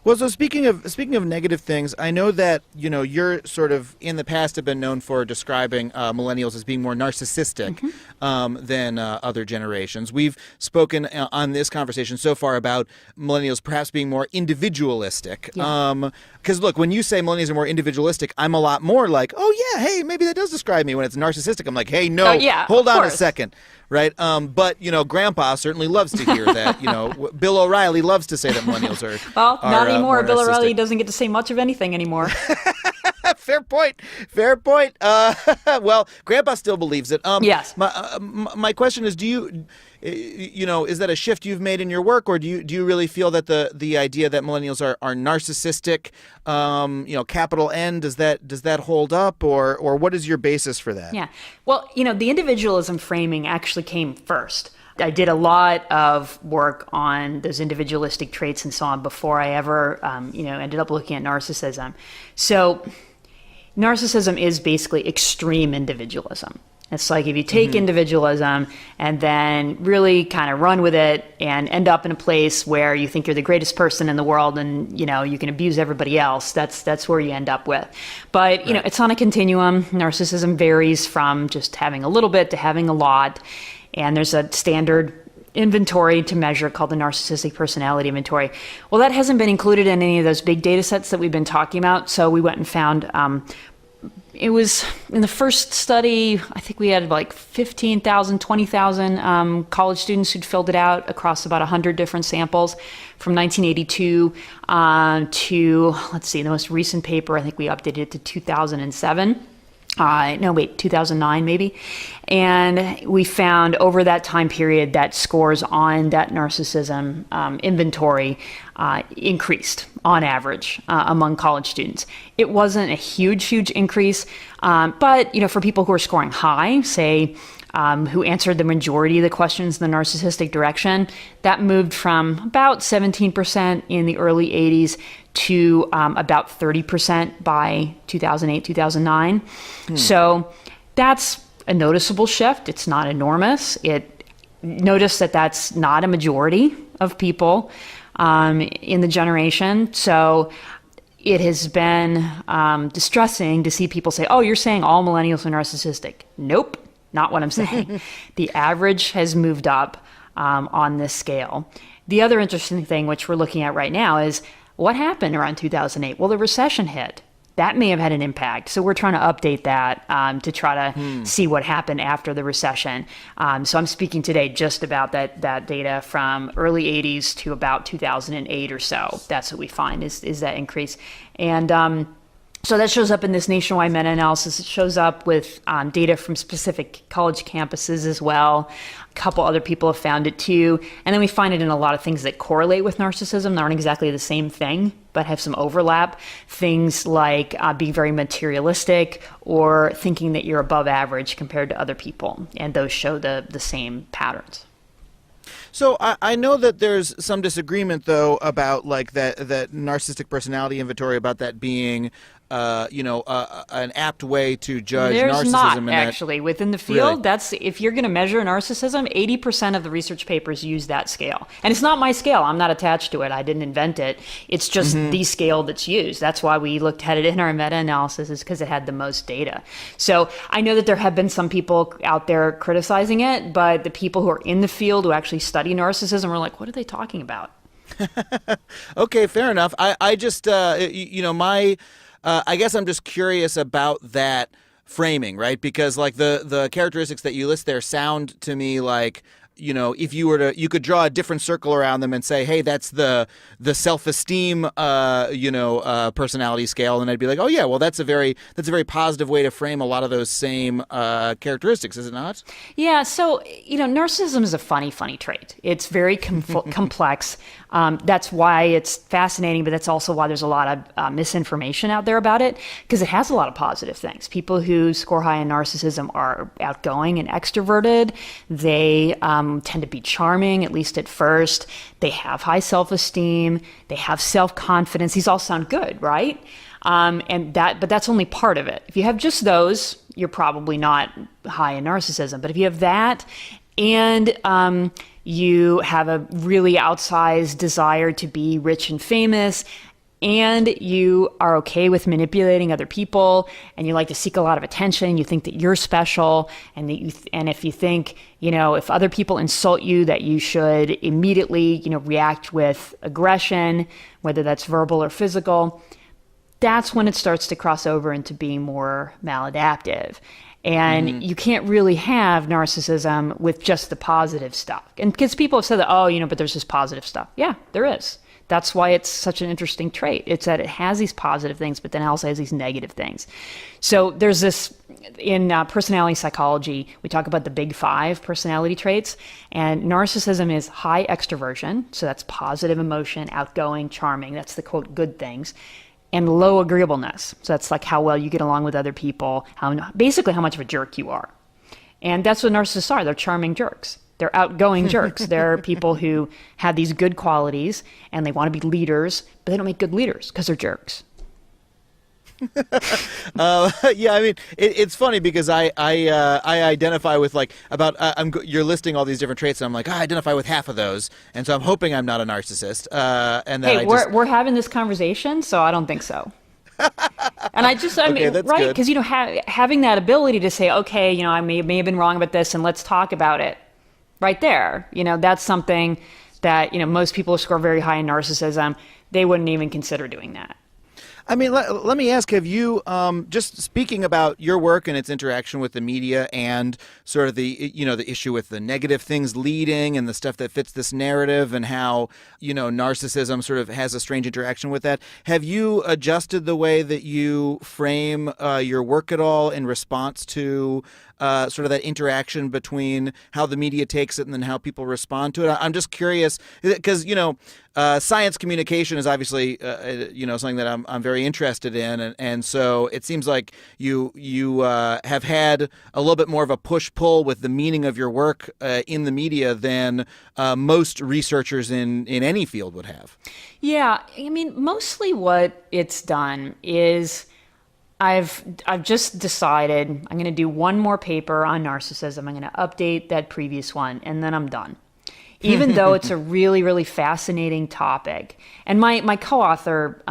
Well, so speaking of negative things, I know that you're sort of in the past have been known for describing millennials as being more narcissistic than other generations. We've spoken on this conversation so far about millennials perhaps being more individualistic. Because look, when you say millennials are more individualistic, I'm a lot more like, oh yeah, hey, maybe that does describe me. When it's narcissistic, I'm like, hey, no, hold on a second. Right. But, Grandpa certainly loves to hear that. Bill O'Reilly loves to say that millennials are. Well, not anymore. Bill narcissistic. O'Reilly doesn't get to say much of anything anymore. Fair point. Well, Grandpa still believes it. Yes. My question is, do you, is that a shift you've made in your work, or do you really feel that the idea that millennials are narcissistic, capital N, does that hold up, or what is your basis for that? Yeah. Well, the individualism framing actually came first. I did a lot of work on those individualistic traits and so on before I ever, ended up looking at narcissism. So narcissism is basically extreme individualism. It's like if you take individualism and then really kind of run with it and end up in a place where you think you're the greatest person in the world and, you can abuse everybody else, that's where you end up with. But, it's on a continuum. Narcissism varies from just having a little bit to having a lot. And there's a standard inventory to measure called the Narcissistic Personality Inventory. Well, that hasn't been included in any of those big data sets that we've been talking about. So we went and found, it was in the first study, I think we had like 15,000, 20,000 college students who'd filled it out across about 100 different samples from 1982 to, the most recent paper, I think we updated it to 2007. 2009 maybe. And we found over that time period that scores on that narcissism inventory increased on average among college students. It wasn't a huge increase, but for people who are scoring high, say who answered the majority of the questions in the narcissistic direction. That moved from about 17% in the early 80s to about 30% by 2008, 2009. So that's a noticeable shift. It's not enormous. Notice that that's not a majority of people in the generation. So it has been distressing to see people say, oh, you're saying all millennials are narcissistic. Nope, not what I'm saying. The average has moved up on this scale. The other interesting thing, which we're looking at right now, is what happened around 2008? Well, the recession hit. That may have had an impact. So we're trying to update that to try to see what happened after the recession. So I'm speaking today just about that data from early 80s to about 2008 or so. That's what we find is that increase. And so that shows up in this nationwide meta-analysis. It shows up with data from specific college campuses as well. A couple other people have found it too. And then we find it in a lot of things that correlate with narcissism. They aren't exactly the same thing, but have some overlap. Things like being very materialistic or thinking that you're above average compared to other people. And those show the same patterns. So I know that there's some disagreement, though, about like that narcissistic personality inventory, about that being, an apt way to judge There's narcissism. not actually within the field. Really? That's if you're going to measure narcissism, 80% of the research papers use that scale, and it's not my scale. I'm not attached to it. I didn't invent it. It's just the scale that's used. That's why we looked at it in our meta-analysis, is because it had the most data. So I know that there have been some people out there criticizing it, but the people who are in the field who actually study narcissism are like, what are they talking about? Okay, fair enough. I just, I guess I'm just curious about that framing, right? Because like the characteristics that you list there sound to me like, if you were to, you could draw a different circle around them and say, hey, that's the self-esteem, personality scale. And I'd be like, oh yeah, well, that's a very positive way to frame a lot of those same characteristics, is it not? Yeah. So, narcissism is a funny trait. It's very complex. That's why it's fascinating, but that's also why there's a lot of misinformation out there about it, because it has a lot of positive things. People who score high in narcissism are outgoing and extroverted. They tend to be charming, at least at first. They have high self-esteem. They have self-confidence. These all sound good, right? But that's only part of it. If you have just those, you're probably not high in narcissism. But if you have that and you have a really outsized desire to be rich and famous, and you are okay with manipulating other people, and you like to seek a lot of attention, you think that you're special, and if you think, if other people insult you, that you should immediately, react with aggression, whether that's verbal or physical, that's when it starts to cross over into being more maladaptive. And you can't really have narcissism with just the positive stuff. And because people have said that, but there's this positive stuff. Yeah, there is. That's why it's such an interesting trait. It's that it has these positive things, but then it also has these negative things. So there's this, in personality psychology, we talk about the big 5 personality traits. And narcissism is high extroversion. So that's positive emotion, outgoing, charming. That's the quote, good things. And low agreeableness. So that's like how well you get along with other people, basically how much of a jerk you are. And that's what narcissists are. They're charming jerks. They're outgoing jerks. They're people who have these good qualities and they want to be leaders, but they don't make good leaders because they're jerks. Yeah, I mean, it's funny because I identify with you're listing all these different traits, and I'm like, I identify with half of those, and so I'm hoping I'm not a narcissist. And then we're having this conversation, so I don't think so. And okay, that's right? good. Because having that ability to say, okay, I may have been wrong about this, and let's talk about it. Right there, that's something that most people who score very high in narcissism, they wouldn't even consider doing that. I mean, let me ask, have you, just speaking about your work and its interaction with the media and sort of the issue with the negative things leading and the stuff that fits this narrative and how, narcissism sort of has a strange interaction with that, have you adjusted the way that you frame your work at all in response to sort of that interaction between how the media takes it and then how people respond to it? I'm just curious because, science communication is obviously, something that I'm very interested in. And so it seems like you have had a little bit more of a push-pull with the meaning of your work in the media than most researchers in any field would have. Yeah, I mean, mostly what it's done is I've just decided I'm going to do one more paper on narcissism. I'm going to update that previous one, and then I'm done. Even though it's a really, really fascinating topic. And my co-author,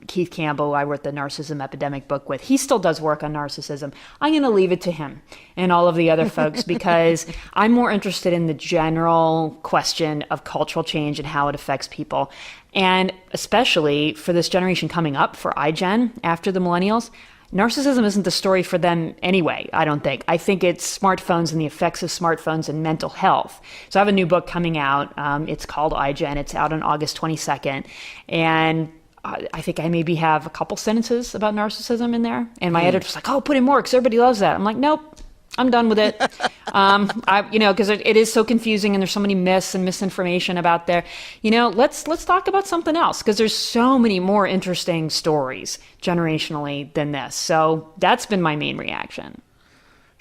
Keith Campbell, who I wrote the Narcissism Epidemic book with, he still does work on narcissism. I'm going to leave it to him and all of the other folks because I'm more interested in the general question of cultural change and how it affects people. And especially for this generation coming up, for iGen, after the millennials, narcissism isn't the story for them anyway, I don't think. I think it's smartphones and the effects of smartphones and mental health. So I have a new book coming out. It's called iGen. It's out on August 22nd. And I think I maybe have a couple sentences about narcissism in there. And my editor's like, oh, put in more because everybody loves that. I'm like, nope. I'm done with it. Because it is so confusing and there's so many myths and misinformation about there. Let's talk about something else because there's so many more interesting stories generationally than this. So that's been my main reaction.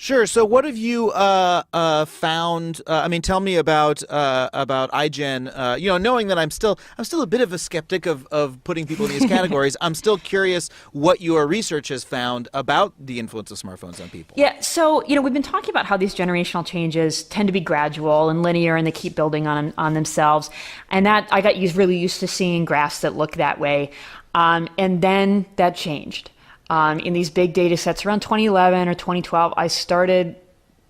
Sure. So, what have you found? Tell me about iGen. Knowing that I'm still a bit of a skeptic of putting people in these categories. I'm still curious what your research has found about the influence of smartphones on people. Yeah. So, we've been talking about how these generational changes tend to be gradual and linear, and they keep building on themselves. And that I got really used to seeing graphs that look that way, and then that changed. In these big data sets around 2011 or 2012, I started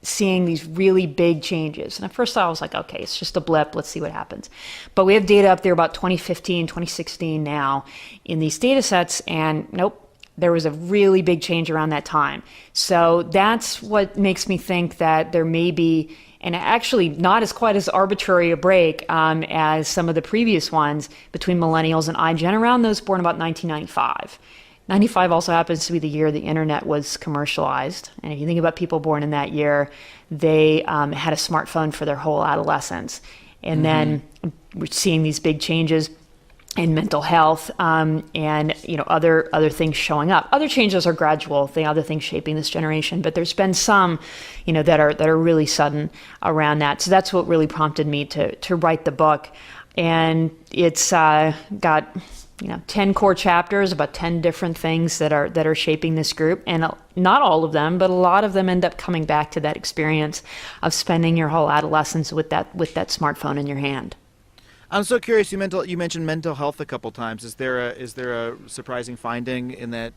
seeing these really big changes. And at first I was like, okay, it's just a blip. Let's see what happens. But we have data up there about 2015, 2016 now in these data sets. And nope, there was a really big change around that time. So that's what makes me think that there may be, and actually not as quite as arbitrary a break as some of the previous ones between millennials and iGen around those born about 1995. 95 also happens to be the year the internet was commercialized. And if you think about people born in that year, they had a smartphone for their whole adolescence. And then we're seeing these big changes in mental health and other things showing up. Other changes are gradual, other things shaping this generation, but there's been some that are really sudden around that. So that's what really prompted me to write the book. And it's got 10 core chapters about 10 different things that are shaping this group. And not all of them, but a lot of them end up coming back to that experience of spending your whole adolescence with that smartphone in your hand. I'm so curious. You mentioned mental health a couple times. Is there a surprising finding in that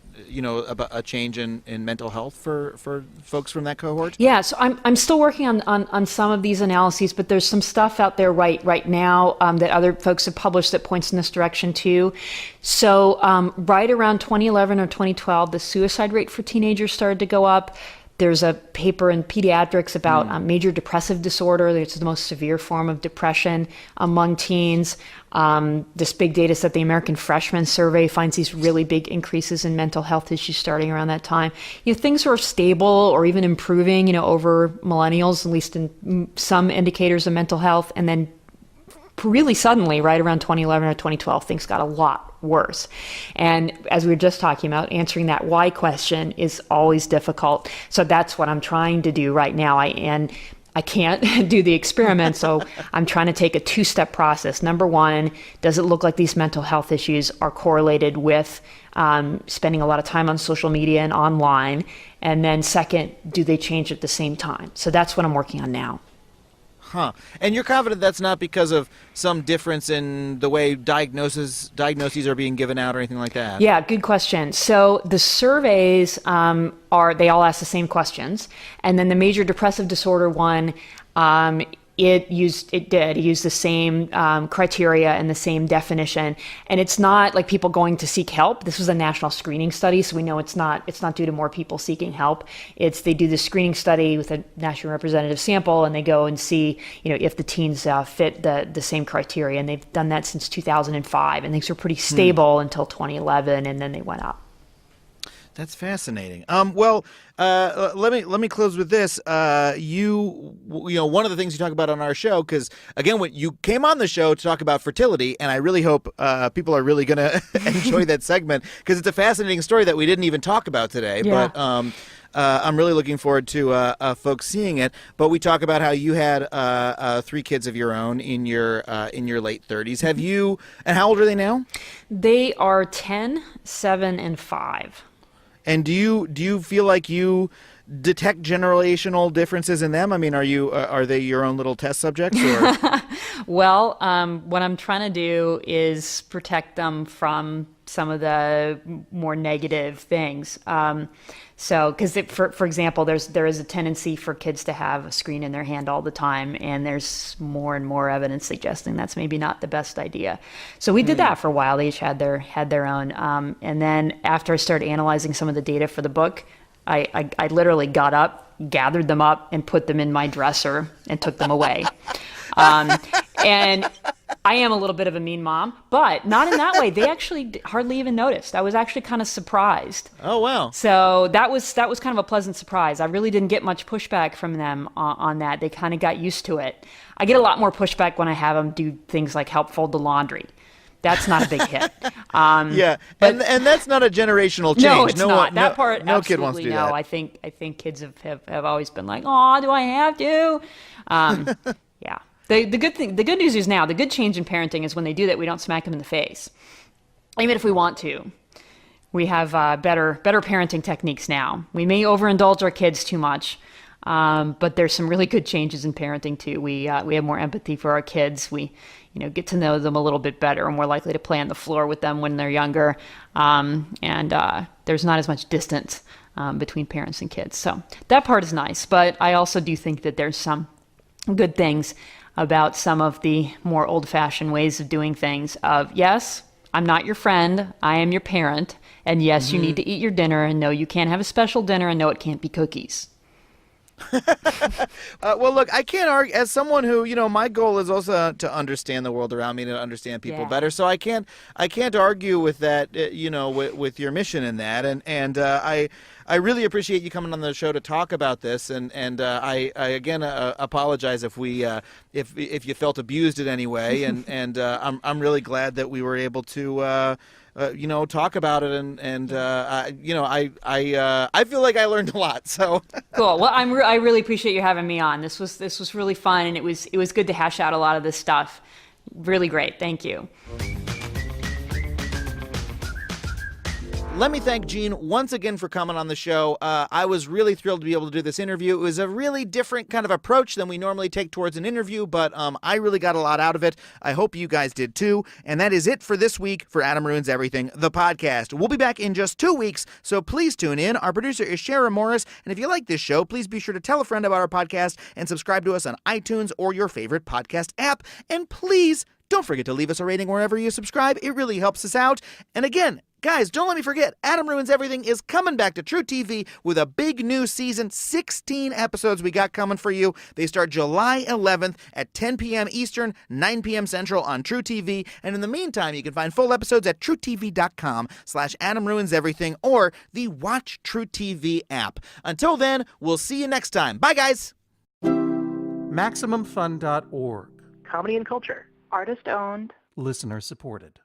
about a change in mental health for folks from that cohort? Yeah, so I'm still working on some of these analyses, but there's some stuff out there right now that other folks have published that points in this direction too. So right around 2011 or 2012, the suicide rate for teenagers started to go up. There's a paper in pediatrics about major depressive disorder. It's the most severe form of depression among teens. This big data set, the American Freshman Survey, finds these really big increases in mental health issues starting around that time. Things are stable or even improving, over millennials, at least in some indicators of mental health. And then really suddenly, right around 2011 or 2012, things got a lot worse. And as we were just talking about, answering that why question is always difficult. So that's what I'm trying to do right now. I can't do the experiment, so I'm trying to take a two-step process. Number one, does it look like these mental health issues are correlated with spending a lot of time on social media and online? And then second, do they change at the same time? So that's what I'm working on now. Huh. And you're confident that's not because of some difference in the way diagnoses are being given out or anything like that? Yeah, good question. So the surveys they all ask the same questions. And then the major depressive disorder one, it used the same criteria and the same definition. And it's not like people going to seek help. This was a national screening study, so we know it's not due to more people seeking help. They do the screening study with a national representative sample, and they go and see if the teens fit the same criteria. And they've done that since 2005, and things were pretty stable until 2011, and then they went up. That's fascinating. Let me close with this. You know, one of the things you talk about on our show, because again, when you came on the show to talk about fertility, and I really hope people are really going to enjoy that segment because it's a fascinating story that we didn't even talk about today. Yeah. But I'm really looking forward to folks seeing it. But we talk about how you had 3 kids of your own in your late 30s. Have you? And how old are they now? They are 10, 7, and 5. And do you feel like you detect generational differences in them? I mean, are they your own little test subjects? Or? Well, what I'm trying to do is protect them from some of the more negative things. Because for example, there is a tendency for kids to have a screen in their hand all the time, and there's more and more evidence suggesting that's maybe not the best idea. So we did that for a while. They each had their own, and then after I started analyzing some of the data for the book, I literally got up, gathered them up, and put them in my dresser and took them away. And I am a little bit of a mean mom, but not in that way. They actually hardly even noticed. I was actually kind of surprised. Oh, wow. So that was kind of a pleasant surprise. I really didn't get much pushback from them on that. They kind of got used to it. I get a lot more pushback when I have them do things like help fold the laundry. That's not a big hit. Yeah, but, and that's not a generational change. No, it's not. That part, no absolutely kid wants to do no. that. I think kids have always been like, oh, do I have to? Yeah. The good news is now, the good change in parenting is when they do that, we don't smack them in the face. Even if we want to. We have better parenting techniques now. We may overindulge our kids too much, but there's some really good changes in parenting too. We have more empathy for our kids. We get to know them a little bit better. We're more likely to play on the floor with them when they're younger. And there's not as much distance between parents and kids. So that part is nice. But I also do think that there's some good things about some of the more old-fashioned ways of doing things of, yes, I'm not your friend, I am your parent, and yes, you need to eat your dinner, and no, you can't have a special dinner, and no, it can't be cookies. Well, look, I can't argue as someone who, my goal is also to understand the world around me, to understand people better. So I can't argue with that, with your mission in that. And I really appreciate you coming on the show to talk about this. And I again apologize if if you felt abused in any way. And I'm really glad that we were able to talk about it, and I feel like I learned a lot. So cool. Well, I really appreciate you having me on. This was really fun, and it was good to hash out a lot of this stuff. Really great. Thank you. Let me thank Gene once again for coming on the show. I was really thrilled to be able to do this interview. It was a really different kind of approach than we normally take towards an interview, but I really got a lot out of it. I hope you guys did too. And that is it for this week for Adam Ruins Everything, the podcast. We'll be back in just 2 weeks, so please tune in. Our producer is Shara Morris, and if you like this show, please be sure to tell a friend about our podcast and subscribe to us on iTunes or your favorite podcast app. And please don't forget to leave us a rating wherever you subscribe. It really helps us out. And again, guys, don't let me forget, Adam Ruins Everything is coming back to True TV with a big new season. 16 episodes we got coming for you. They start July 11th at 10 p.m. Eastern, 9 p.m. Central on True TV. And in the meantime, you can find full episodes at truetv.com/Adam Ruins Everything or the Watch True TV app. Until then, we'll see you next time. Bye, guys. MaximumFun.org. Comedy and culture. Artist owned. Listener supported.